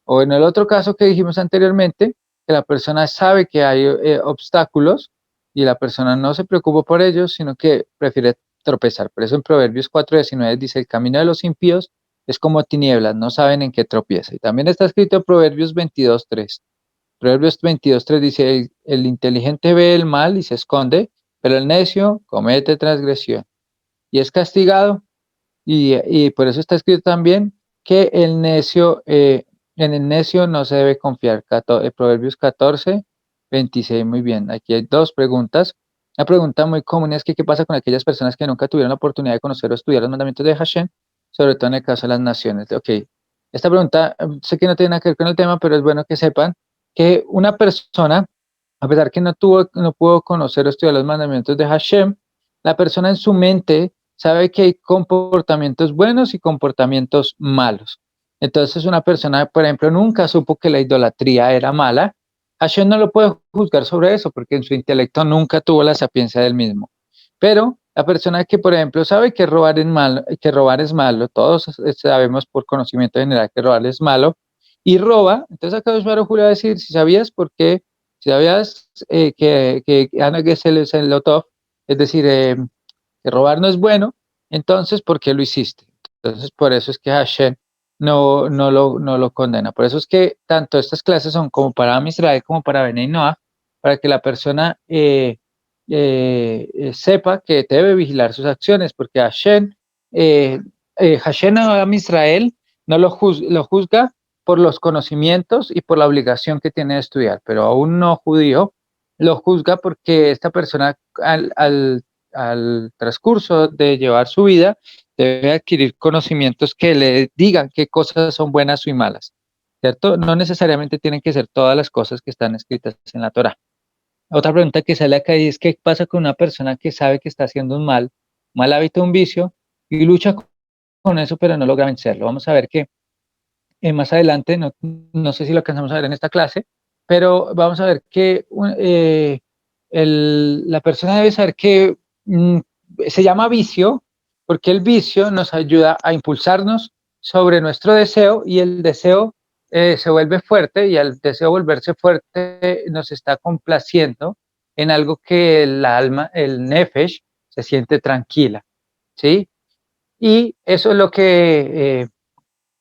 o en el otro caso que dijimos anteriormente, que la persona sabe que hay obstáculos y la persona no se preocupa por ellos, sino que prefiere tropezar. Por eso en Proverbios 4:19 dice: el camino de los impíos es como tinieblas, no saben en qué tropieza. Y también está escrito en Proverbios 22:3. Proverbios 22:3 dice: el inteligente ve el mal y se esconde, pero el necio comete transgresión y es castigado. Y por eso está escrito también que el necio, en el necio no se debe confiar. Proverbios 14:26. Muy bien, aquí hay dos preguntas. Una pregunta muy común es que qué pasa con aquellas personas que nunca tuvieron la oportunidad de conocer o estudiar los mandamientos de Hashem, sobre todo en el caso de las naciones. Ok, esta pregunta sé que no tiene nada que ver con el tema, pero es bueno que sepan que una persona, a pesar que no pudo conocer o estudiar los mandamientos de Hashem, la persona en su mente sabe que hay comportamientos buenos y comportamientos malos. Entonces una persona, por ejemplo, nunca supo que la idolatría era mala. Hashem no lo puede juzgar sobre eso porque en su intelecto nunca tuvo la sapiencia del mismo. Pero la persona que, por ejemplo, sabe que robar es malo, todos sabemos por conocimiento general que robar es malo, y roba. Entonces acá Baruj Hu le va a decir: si sabías por qué, si sabías que Ana Gesell es el Lotov, es decir, que robar no es bueno, entonces, ¿por qué lo hiciste? Entonces, por eso es que Hashem no lo condena. Por eso es que tanto estas clases son como para Am Israel como para Benei Noach, para que la persona sepa que debe vigilar sus acciones, porque Hashem a Am Israel no lo juzga por los conocimientos y por la obligación que tiene de estudiar, pero a un no judío lo juzga porque esta persona al transcurso de llevar su vida debe adquirir conocimientos que le digan qué cosas son buenas y malas, ¿cierto? No necesariamente tienen que ser todas las cosas que están escritas en la Torá. Otra pregunta que sale acá es qué pasa con una persona que sabe que está haciendo un mal hábito, un vicio, y lucha con eso, pero no logra vencerlo. Vamos a ver que más adelante, no sé si lo alcanzamos a ver en esta clase, pero vamos a ver que la persona debe saber que se llama vicio, porque el vicio nos ayuda a impulsarnos sobre nuestro deseo y el deseo se vuelve fuerte y al deseo volverse fuerte nos está complaciendo en algo que el alma, el nefesh, se siente tranquila, ¿sí? Y eso es lo que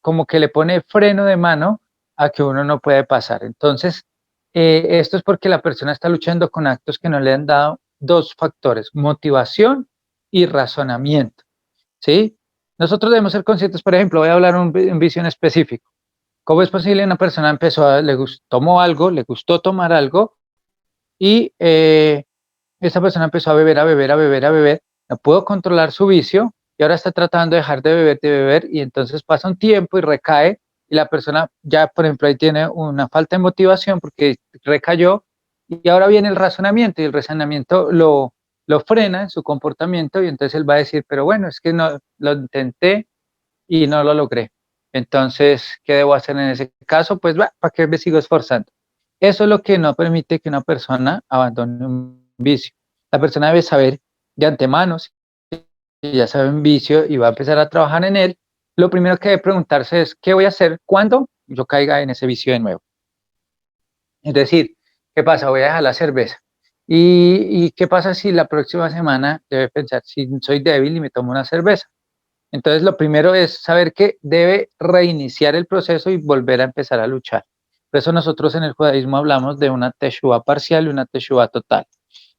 como que le pone freno de mano a que uno no puede pasar. Entonces, esto es porque la persona está luchando con actos que no le han dado dos factores, motivación y razonamiento, ¿sí? Nosotros debemos ser conscientes, por ejemplo, voy a hablar un vicio en específico. ¿Cómo es posible una persona tomó algo, le gustó tomar algo y esta persona empezó a beber, a beber, a beber, a beber, no pudo controlar su vicio y ahora está tratando de dejar de beber y entonces pasa un tiempo y recae y la persona ya, por ejemplo, ahí tiene una falta de motivación porque recayó y ahora viene el razonamiento y el razonamiento lo frena en su comportamiento y entonces él va a decir, pero bueno, es que no lo intenté y no lo logré. Entonces, ¿qué debo hacer en ese caso? Pues, ¿para qué me sigo esforzando? Eso es lo que no permite que una persona abandone un vicio. La persona debe saber de antemano, si ya sabe un vicio y va a empezar a trabajar en él, lo primero que debe preguntarse es, ¿qué voy a hacer cuando yo caiga en ese vicio de nuevo? Es decir, ¿qué pasa? Voy a dejar la cerveza. ¿Y qué pasa si la próxima semana debe pensar, si soy débil y me tomo una cerveza? Entonces, lo primero es saber que debe reiniciar el proceso y volver a empezar a luchar. Por eso nosotros en el judaísmo hablamos de una teshuva parcial y una teshuva total.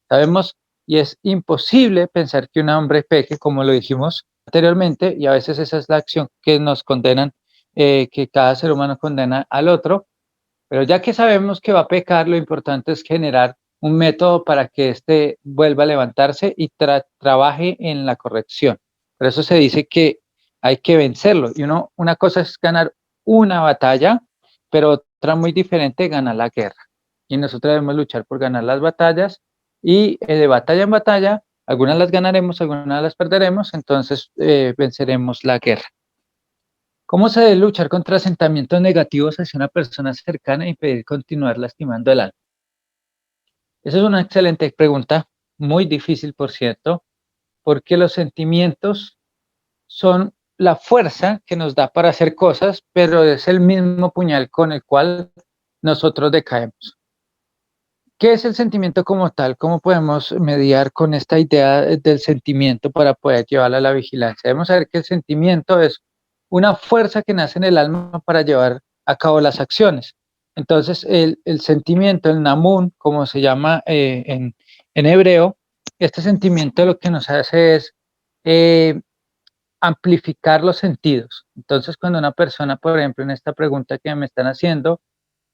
Sabemos y es imposible pensar que un hombre peque, como lo dijimos anteriormente, y a veces esa es la acción que nos condenan, que cada ser humano condena al otro, pero ya que sabemos que va a pecar, lo importante es generar un método para que éste vuelva a levantarse y trabaje en la corrección. Por eso se dice que hay que vencerlo. Y una cosa es ganar una batalla, pero otra muy diferente, ganar la guerra. Y nosotros debemos luchar por ganar las batallas y de batalla en batalla, algunas las ganaremos, algunas las perderemos, entonces venceremos la guerra. ¿Cómo se debe luchar contra sentimientos negativos hacia una persona cercana e impedir continuar lastimando el alma? Esa es una excelente pregunta, muy difícil, por cierto, porque los sentimientos son la fuerza que nos da para hacer cosas, pero es el mismo puñal con el cual nosotros decaemos. ¿Qué es el sentimiento como tal? ¿Cómo podemos mediar con esta idea del sentimiento para poder llevarla a la vigilancia? Debemos saber que el sentimiento es una fuerza que nace en el alma para llevar a cabo las acciones. Entonces, el sentimiento, el namun, como se llama en hebreo, este sentimiento lo que nos hace es amplificar los sentidos. Entonces, cuando una persona, por ejemplo, en esta pregunta que me están haciendo,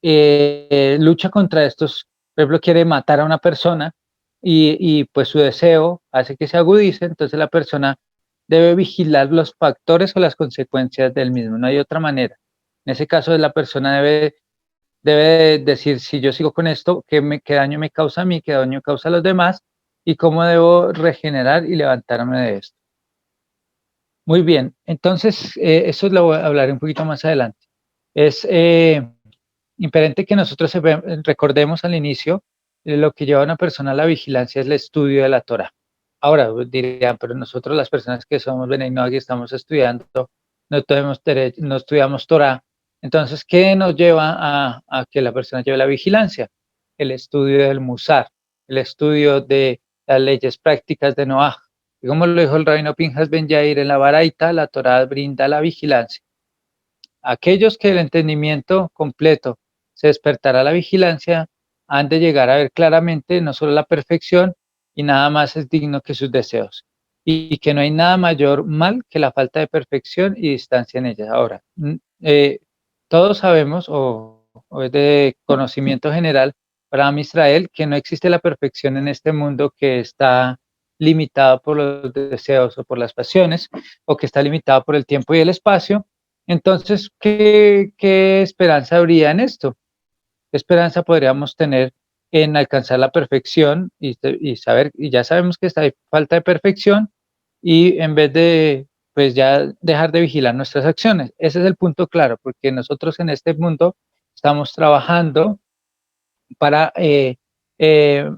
lucha contra estos, por ejemplo, quiere matar a una persona y pues su deseo hace que se agudice, entonces la persona debe vigilar los factores o las consecuencias del mismo, no hay otra manera. En ese caso, la persona debe decir, si yo sigo con esto, ¿qué daño me causa a mí, qué daño causa a los demás y cómo debo regenerar y levantarme de esto? Muy bien, entonces eso lo voy a hablar un poquito más adelante. Es importante que nosotros recordemos al inicio lo que lleva a una persona a la vigilancia es el estudio de la Torah. Ahora dirían, pero nosotros las personas que somos Benignos y estamos estudiando, no estudiamos Torah. Entonces, ¿qué nos lleva a que la persona lleve la vigilancia? El estudio del Musar, el estudio de las leyes prácticas de Noah. Y como lo dijo el rabino Pinjas Ben Yair en la Baraita, la Torá brinda la vigilancia. Aquellos que el entendimiento completo se despertará la vigilancia han de llegar a ver claramente no solo la perfección y nada más es digno que sus deseos, y que no hay nada mayor mal que la falta de perfección y distancia en ellas. Ahora, todos sabemos, o es de conocimiento general para Am Israel, que no existe la perfección en este mundo que está limitado por los deseos o por las pasiones, o que está limitado por el tiempo y el espacio. Entonces, ¿qué esperanza habría en esto? ¿Qué esperanza podríamos tener en alcanzar la perfección y saber, y ya sabemos que está falta de perfección, y en vez de, pues ya dejar de vigilar nuestras acciones? Ese es el punto claro, porque nosotros en este mundo estamos trabajando para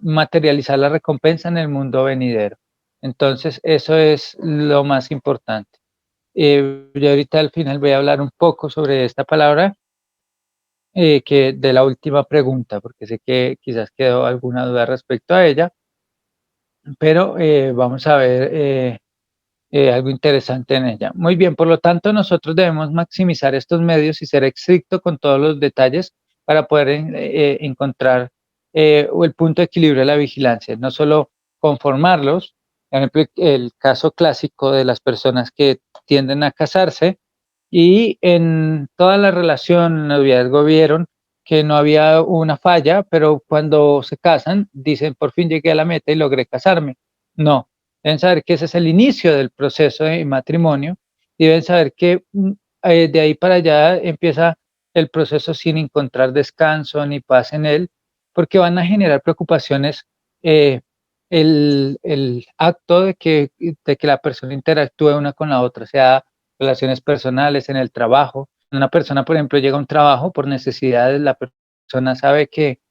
materializar la recompensa en el mundo venidero. Entonces, eso es lo más importante. Yo ahorita al final voy a hablar un poco sobre esta palabra, que de la última pregunta, porque sé que quizás quedó alguna duda respecto a ella, pero vamos a ver algo interesante en ella. Muy bien, por lo tanto, nosotros debemos maximizar estos medios y ser estricto con todos los detalles para poder encontrar el punto de equilibrio de la vigilancia, no solo conformarlos. Por ejemplo, el caso clásico de las personas que tienden a casarse y en toda la relación, en el noviazgo, vieron que no había una falla, pero cuando se casan, dicen, por fin llegué a la meta y logré casarme. No, deben saber que ese es el inicio del proceso de matrimonio y deben saber que de ahí para allá empieza el proceso sin encontrar descanso ni paz en él, porque van a generar preocupaciones. eh, el acto de que la persona interactúe una con la otra, sea relaciones personales, en el trabajo. Una persona, por ejemplo, llega a un trabajo por necesidades, la persona sabe que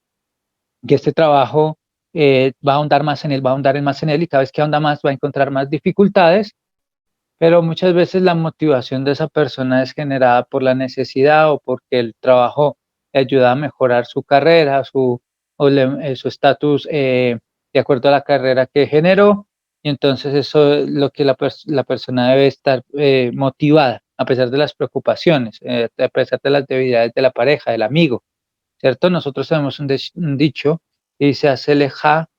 este trabajo va a ahondar más en él, va a ahondar más en él, y cada vez que ahonda más va a encontrar más dificultades, pero muchas veces la motivación de esa persona es generada por la necesidad o porque el trabajo le ayuda a mejorar su carrera, su estatus de acuerdo a la carrera que generó, y entonces eso es lo que la persona debe estar motivada, a pesar de las preocupaciones, a pesar de las debilidades de la pareja, del amigo, ¿cierto? Nosotros tenemos un dicho que dice, Aceleja,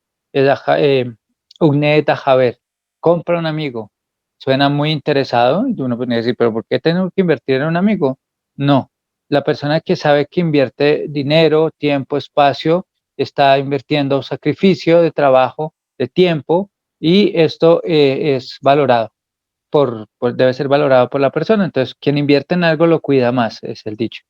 Ugne Tajaber, compra un amigo. Suena muy interesado y uno puede decir, pero ¿por qué tengo que invertir en un amigo? No, la persona que sabe que invierte dinero, tiempo, espacio, está invirtiendo sacrificio de trabajo, de tiempo, y esto es valorado, debe ser valorado por la persona. Entonces, quien invierte en algo lo cuida más, es el dicho.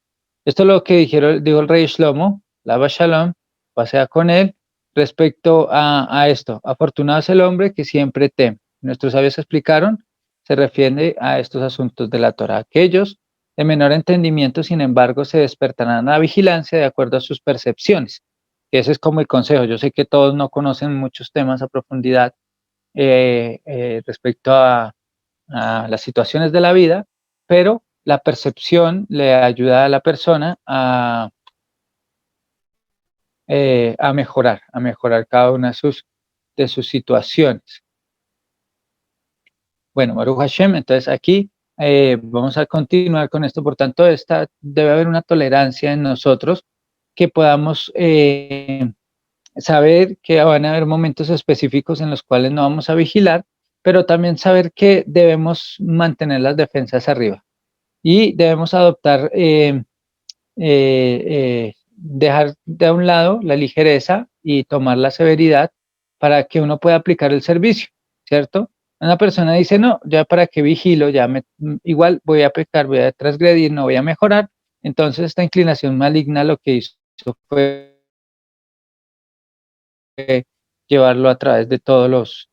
Esto es lo que dijo el rey Shlomo, Lava Shalom, pasea con él, respecto a esto. Afortunado es el hombre que siempre teme. Nuestros sabios explicaron, se refiere a estos asuntos de la Torah. Aquellos de menor entendimiento, sin embargo, se despertarán a la vigilancia de acuerdo a sus percepciones. Ese es como el consejo. Yo sé que todos no conocen muchos temas a profundidad respecto a las situaciones de la vida, pero la percepción le ayuda a la persona a mejorar cada una de sus situaciones. Bueno, Baruch Hashem, entonces aquí vamos a continuar con esto. Por tanto, debe haber una tolerancia en nosotros, que podamos saber que van a haber momentos específicos en los cuales no vamos a vigilar, pero también saber que debemos mantener las defensas arriba y debemos adoptar, dejar de un lado la ligereza y tomar la severidad para que uno pueda aplicar el servicio, ¿cierto? Una persona dice, no, ya para qué vigilo, igual voy a pecar, voy a transgredir, no voy a mejorar. Entonces esta inclinación maligna lo que hizo fue llevarlo a través de todos los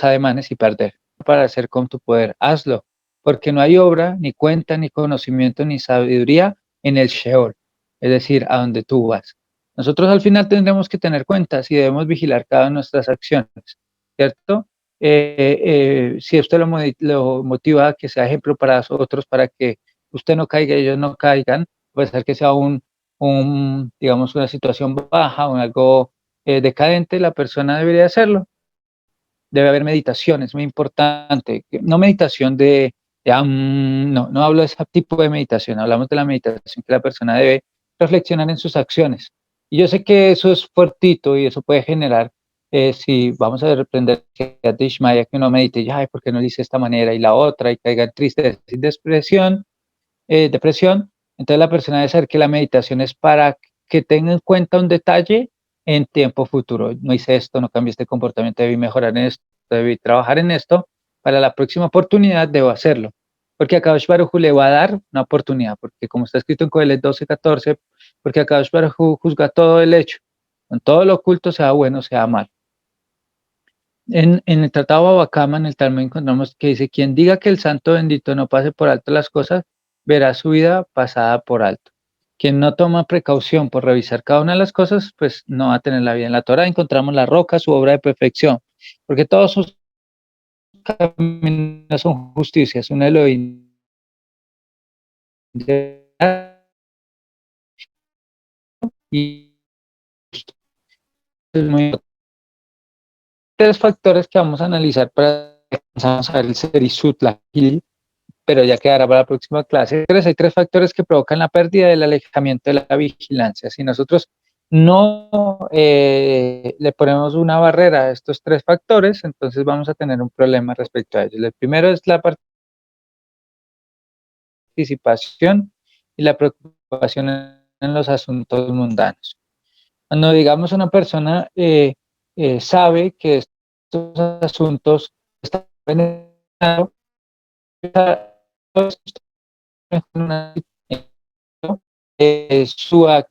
ademanes y perder. Para hacer con tu poder, hazlo, porque no hay obra, ni cuenta, ni conocimiento, ni sabiduría en el Sheol, es decir, a donde tú vas. Nosotros al final tendremos que tener cuentas y debemos vigilar cada una de nuestras acciones, ¿cierto? Si usted lo motiva a que sea ejemplo para otros, para que usted no caiga y ellos no caigan, puede ser que sea digamos, una situación baja o algo decadente, la persona debería hacerlo. debe haber meditación, es muy importante. No meditación no hablo de ese tipo de meditación, hablamos de la meditación que la persona debe reflexionar en sus acciones. Y yo sé que eso es fuertito y eso puede generar, si vamos a reprender de Ishmael, que uno medite, ay, ¿por qué no lo hice de esta manera y la otra? Y caiga en tristeza y depresión. Entonces la persona debe saber que la meditación es para que tenga en cuenta un detalle en tiempo futuro. No hice esto, no cambié este comportamiento, debí mejorar en esto, debí trabajar en esto. Para la próxima oportunidad debo hacerlo. Porque a Kadosh Baruj Hu le va a dar una oportunidad, porque como está escrito en Coelet 12:14, porque a Kadosh Baruj Hu juzga todo el hecho, con todo lo oculto, sea bueno, sea mal. En el Tratado Baba Kama, en el Talmud, encontramos que dice, quien diga que el santo bendito no pase por alto las cosas, verá su vida pasada por alto. Quien no toma precaución por revisar cada una de las cosas, pues no va a tener la vida. En la Torah encontramos la roca, su obra de perfección, porque todos sus caminos son justicia, es un Elohim y es muy tres factores que vamos a analizar para empezar a ver el Serisut, la Gil, pero ya quedará para la próxima clase. Hay tres factores que provocan la pérdida del alejamiento de la vigilancia. Si nosotros no le ponemos una barrera a estos tres factores, entonces vamos a tener un problema respecto a ellos. El primero es la participación y la preocupación en los asuntos mundanos. Cuando digamos una persona sabe que estos asuntos están beneficiando,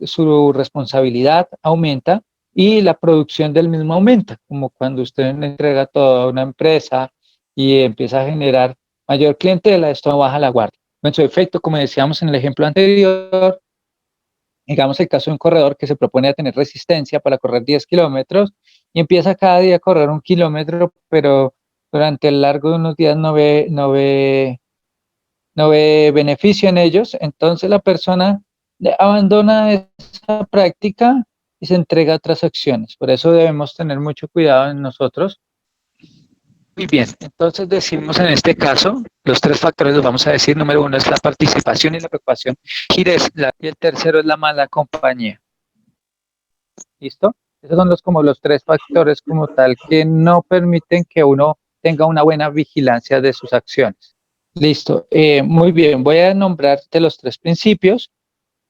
su responsabilidad aumenta y la producción del mismo aumenta, como cuando usted le entrega todo a una empresa y empieza a generar mayor clientela, esto baja la guardia. En su efecto, como decíamos en el ejemplo anterior, digamos el caso de un corredor que se propone a tener resistencia para correr 10 kilómetros y empieza cada día a correr 1 kilómetro, pero durante el largo de unos días no ve beneficio en ellos, entonces la persona abandona esa práctica y se entrega a otras acciones. Por eso debemos tener mucho cuidado en nosotros. Muy bien, entonces decimos en este caso, los tres factores los vamos a decir. Número uno es la participación y la preocupación. Y el tercero es la mala compañía. ¿Listo? Esos son como los tres factores como tal que no permiten que uno tenga una buena vigilancia de sus acciones. Listo. Muy bien, voy a nombrarte los tres principios.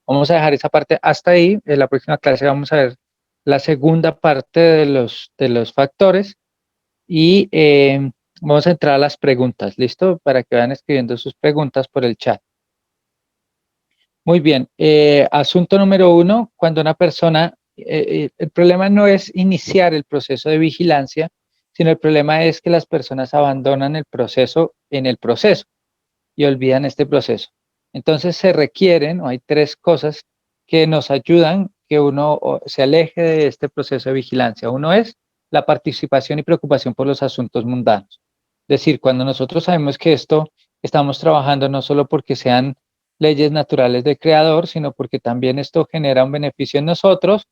Vamos a dejar esa parte hasta ahí. En la próxima clase vamos a ver la segunda parte de los factores y vamos a entrar a las preguntas. ¿Listo? Para que vayan escribiendo sus preguntas por el chat. Muy bien. Asunto número uno, cuando una persona, el problema no es iniciar el proceso de vigilancia, sino el problema es que las personas abandonan el proceso en el proceso y olvidan este proceso. Entonces se requieren, o hay tres cosas que nos ayudan que uno se aleje de este proceso de vigilancia. Uno es la participación y preocupación por los asuntos mundanos. Es decir, cuando nosotros sabemos que esto estamos trabajando no solo porque sean leyes naturales del creador, sino porque también esto genera un beneficio en nosotros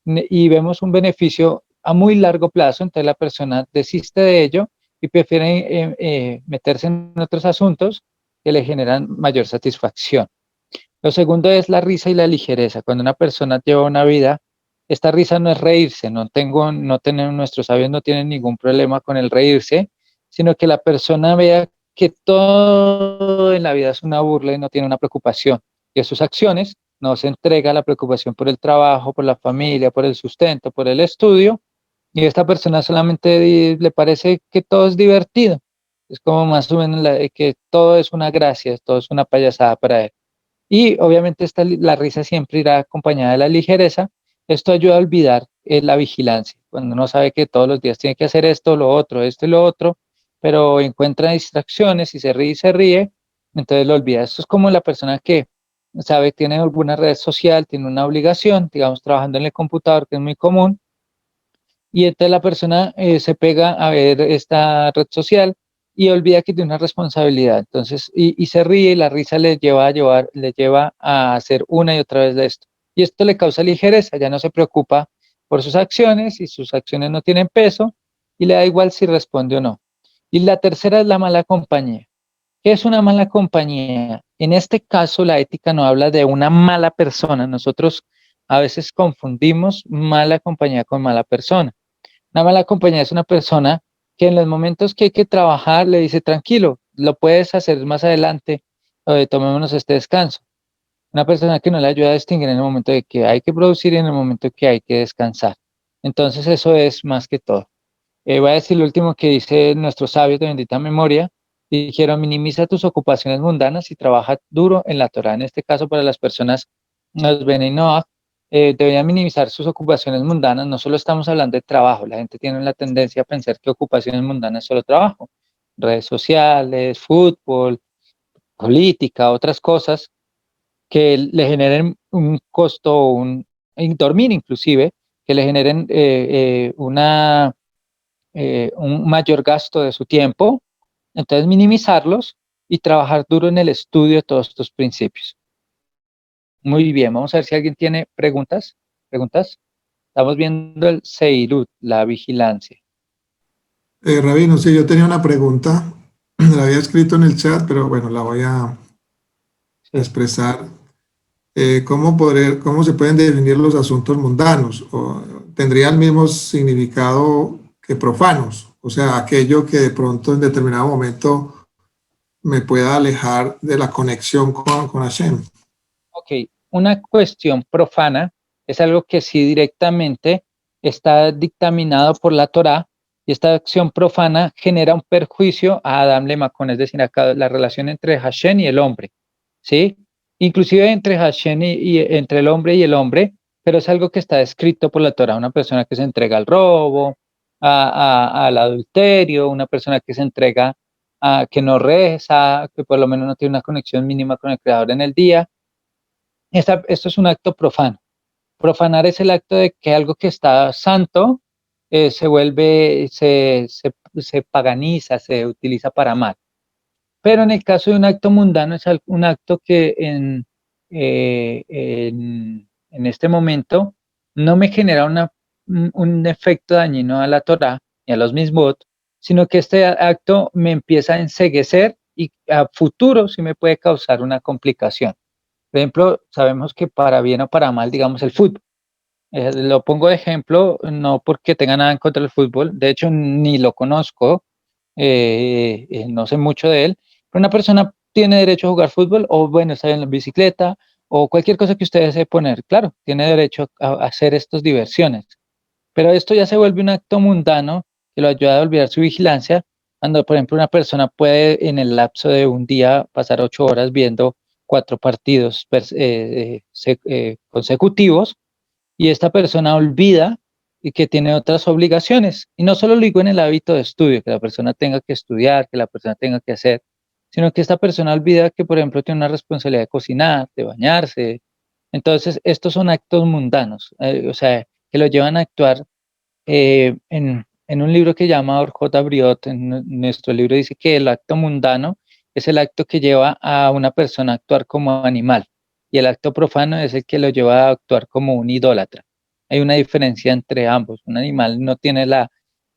y vemos un beneficio a muy largo plazo, entonces la persona desiste de ello y prefiere meterse en otros asuntos que le generan mayor satisfacción. Lo segundo es la risa y la ligereza. Cuando una persona lleva una vida, esta risa no es reírse, nuestros sabios no tienen ningún problema con el reírse, sino que la persona vea que todo en la vida es una burla y no tiene una preocupación. Y en sus acciones no se entrega la preocupación por el trabajo, por la familia, por el sustento, por el estudio, y a esta persona solamente le parece que todo es divertido. Es como más o menos que todo es una gracia, todo es una payasada para él. Y obviamente la risa siempre irá acompañada de la ligereza. Esto ayuda a olvidar la vigilancia. Cuando uno sabe que todos los días tiene que hacer esto, lo otro, esto y lo otro, pero encuentra distracciones y se ríe, entonces lo olvida. Esto es como la persona que sabe, tiene alguna red social, tiene una obligación, digamos, trabajando en el computador, que es muy común, y entonces la persona se pega a ver esta red social y olvida que tiene una responsabilidad. Entonces, y se ríe y la risa le lleva a hacer una y otra vez de esto. Y esto le causa ligereza, ya no se preocupa por sus acciones y sus acciones no tienen peso y le da igual si responde o no. Y la tercera es la mala compañía. ¿Qué es una mala compañía? En este caso, la ética no habla de una mala persona. Nosotros a veces confundimos mala compañía con mala persona. Una mala compañía es una persona que en los momentos que hay que trabajar le dice, tranquilo, lo puedes hacer más adelante, tomémonos este descanso. Una persona que no le ayuda a distinguir en el momento de que hay que producir y en el momento que hay que descansar. Entonces eso es más que todo. Voy a decir lo último que dice nuestros sabios de bendita memoria. Dijeron, minimiza tus ocupaciones mundanas y trabaja duro en la Torah. En este caso, para las personas, los Bnei Noach, deberían minimizar sus ocupaciones mundanas. No solo estamos hablando de trabajo, la gente tiene la tendencia a pensar que ocupaciones mundanas es solo trabajo. Redes sociales, fútbol, política, otras cosas que le generen un costo, dormir inclusive, que le generen un mayor gasto de su tiempo, entonces minimizarlos y trabajar duro en el estudio de todos estos principios. Muy bien, vamos a ver si alguien tiene preguntas. ¿Preguntas? Estamos viendo el Seirut, la vigilancia. Rabino, sí, yo tenía una pregunta, la había escrito en el chat, pero bueno, la voy a expresar. ¿Cómo se pueden definir los asuntos mundanos? ¿O tendría el mismo significado que profanos? O sea, aquello que de pronto en determinado momento me pueda alejar de la conexión con Hashem. Ok, una cuestión profana es algo que sí directamente está dictaminado por la Torá, y esta acción profana genera un perjuicio a Adam Lemacón, es decir, acá la relación entre Hashem y el hombre, ¿sí? Inclusive entre Hashem y entre el hombre y el hombre, pero es algo que está descrito por la Torá, una persona que se entrega al robo, al adulterio, una persona que se entrega a que no reza, que por lo menos no tiene una conexión mínima con el Creador en el día. Esto es un acto profano. Profanar es el acto de que algo que está santo se vuelve, se paganiza, se utiliza para mal. Pero en el caso de un acto mundano es un acto que en este momento no me genera un efecto dañino a la Torah y a los mismos, sino que este acto me empieza a enceguecer y a futuro sí me puede causar una complicación. Por ejemplo, sabemos que para bien o para mal, digamos, el fútbol. Lo pongo de ejemplo, no porque tenga nada en contra del fútbol, de hecho ni lo conozco, no sé mucho de él, pero una persona tiene derecho a jugar fútbol o bueno, estar en la bicicleta o cualquier cosa que usted desee poner, claro, tiene derecho a hacer estas diversiones, pero esto ya se vuelve un acto mundano que lo ayuda a olvidar su vigilancia, cuando por ejemplo una persona puede en el lapso de un día pasar 8 horas viendo 4 partidos consecutivos y esta persona olvida y que tiene otras obligaciones. Y no solo lo digo en el hábito de estudio, que la persona tenga que estudiar, que la persona tenga que hacer, sino que esta persona olvida que, por ejemplo, tiene una responsabilidad de cocinar, de bañarse. Entonces, estos son actos mundanos, o sea, que lo llevan a actuar en un libro que llama Orjot Abriot, en nuestro libro dice que el acto mundano es el acto que lleva a una persona a actuar como animal y el acto profano es el que lo lleva a actuar como un idólatra. Hay una diferencia entre ambos. Un animal no tiene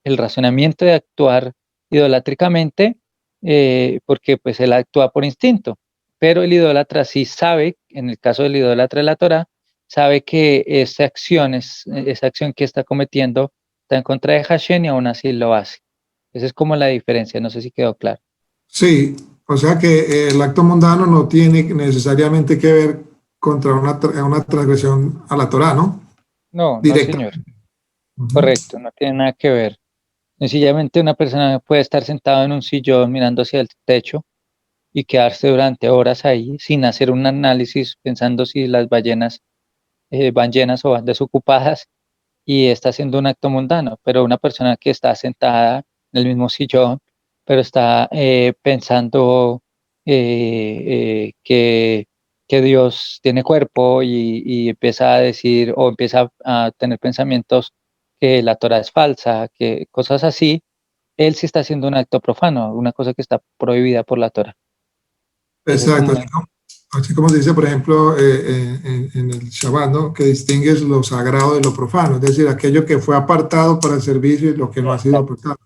el razonamiento de actuar idolátricamente porque pues él actúa por instinto, pero el idólatra sí sabe, en el caso del idólatra de la Torah, sabe que esa acción que está cometiendo está en contra de Hashem y aún así lo hace. Esa es como la diferencia, no sé si quedó claro. Sí, o sea que el acto mundano no tiene necesariamente que ver contra una transgresión a la Torá, ¿no? No, no, Directa. señor. Ujú. Correcto, no tiene nada que ver. Sencillamente una persona puede estar sentado en un sillón mirando hacia el techo y quedarse durante horas ahí sin hacer un análisis pensando si las ballenas van llenas o van desocupadas y está haciendo un acto mundano, pero una persona que está sentada en el mismo sillón, pero está pensando que Dios tiene cuerpo y empieza a decir o empieza a tener pensamientos que la Torah es falsa, que cosas así, él sí está haciendo un acto profano, una cosa que está prohibida por la Torah. Ese es Exacto. como Así como, Así como se dice, por ejemplo, en el Shabbat, ¿no? Que distingues lo sagrado de lo profano, es decir, aquello que fue apartado para el servicio y lo que no ha sido apartado.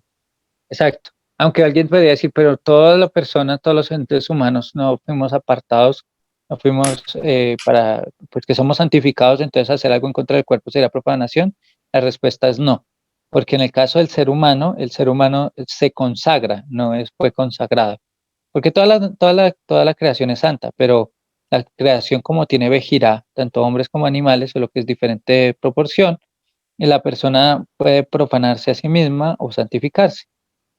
Exacto. Aunque alguien podría decir, pero toda la persona, todos los entes humanos no fuimos apartados, no fuimos pues que somos santificados, entonces hacer algo en contra del cuerpo sería profanación. La respuesta es no, porque en el caso del ser humano, el ser humano se consagra, fue consagrado. Porque toda la creación es santa, pero la creación como tiene vejirá, tanto hombres como animales, solo que es diferente proporción, y la persona puede profanarse a sí misma o santificarse.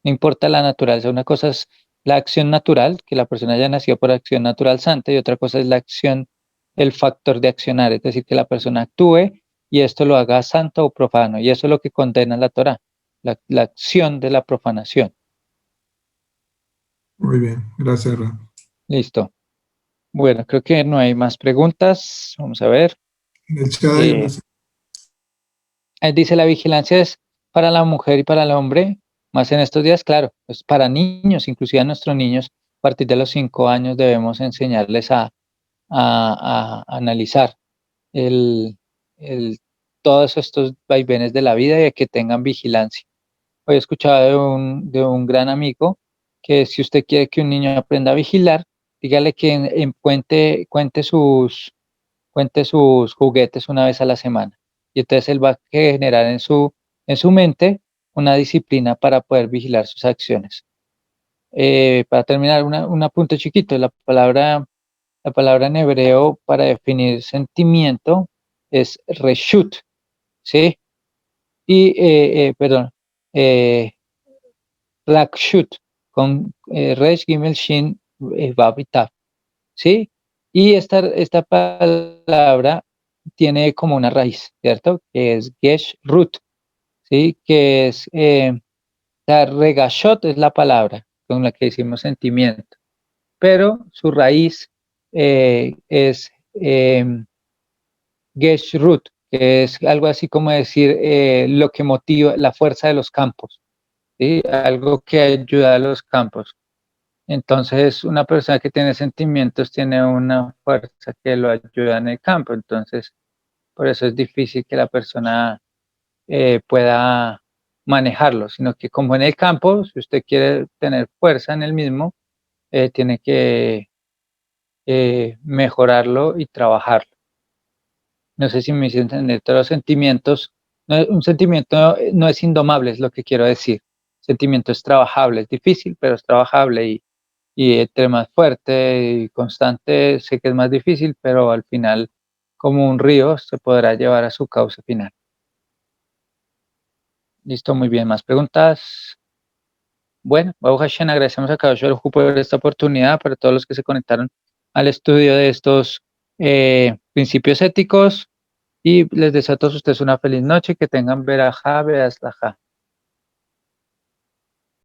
No importa la naturaleza, una cosa es la acción natural, que la persona haya nacido por acción natural santa, y otra cosa es la acción, el factor de accionar, es decir, que la persona actúe y esto lo haga santo o profano, y eso es lo que condena la Torá, la acción de la profanación. Muy bien, gracias, Ra. Listo. Bueno, creo que no hay más preguntas. Vamos a ver. En el chat hay una... Dice, la vigilancia es para la mujer y para el hombre, más en estos días, claro, pues para niños, inclusive a nuestros niños, a partir de los 5 años debemos enseñarles a analizar el, el, todos estos vaivenes de la vida y a que tengan vigilancia. Hoy he escuchado de un gran amigo que si usted quiere que un niño aprenda a vigilar, dígale que cuente sus juguetes una vez a la semana. Y entonces él va a generar en su mente una disciplina para poder vigilar sus acciones. Para terminar, un apunte chiquito, la palabra en hebreo para definir sentimiento es reshut, ¿sí? Y, perdón, rakshut, con resh, gimel, shin, vav y tav, ¿sí? Y esta palabra tiene como una raíz, ¿cierto? Que es gesh root, ¿sí? Que es, la regashot es la palabra con la que decimos sentimiento, pero su raíz es gesh root, que es algo así como decir lo que motiva, la fuerza de los campos, ¿sí? Algo que ayuda a los campos. Entonces, una persona que tiene sentimientos tiene una fuerza que lo ayuda en el campo. Entonces, por eso es difícil que la persona pueda manejarlo, sino que como en el campo, si usted quiere tener fuerza en el mismo, tiene que mejorarlo y trabajarlo. No sé si me hice entender, todos los sentimientos, un sentimiento no es indomable, es lo que quiero decir. Sentimiento es trabajable, es difícil, pero es trabajable y entre más fuerte y constante, sé que es más difícil, pero al final, como un río, se podrá llevar a su cauce final. Listo, muy bien. ¿Más preguntas? Bueno, Baruch Hashem, agradecemos a Kadosh Baruj Hu por esta oportunidad, para todos los que se conectaron al estudio de estos principios éticos, y les deseo a todos ustedes una feliz noche, que tengan verajá, beazlajá.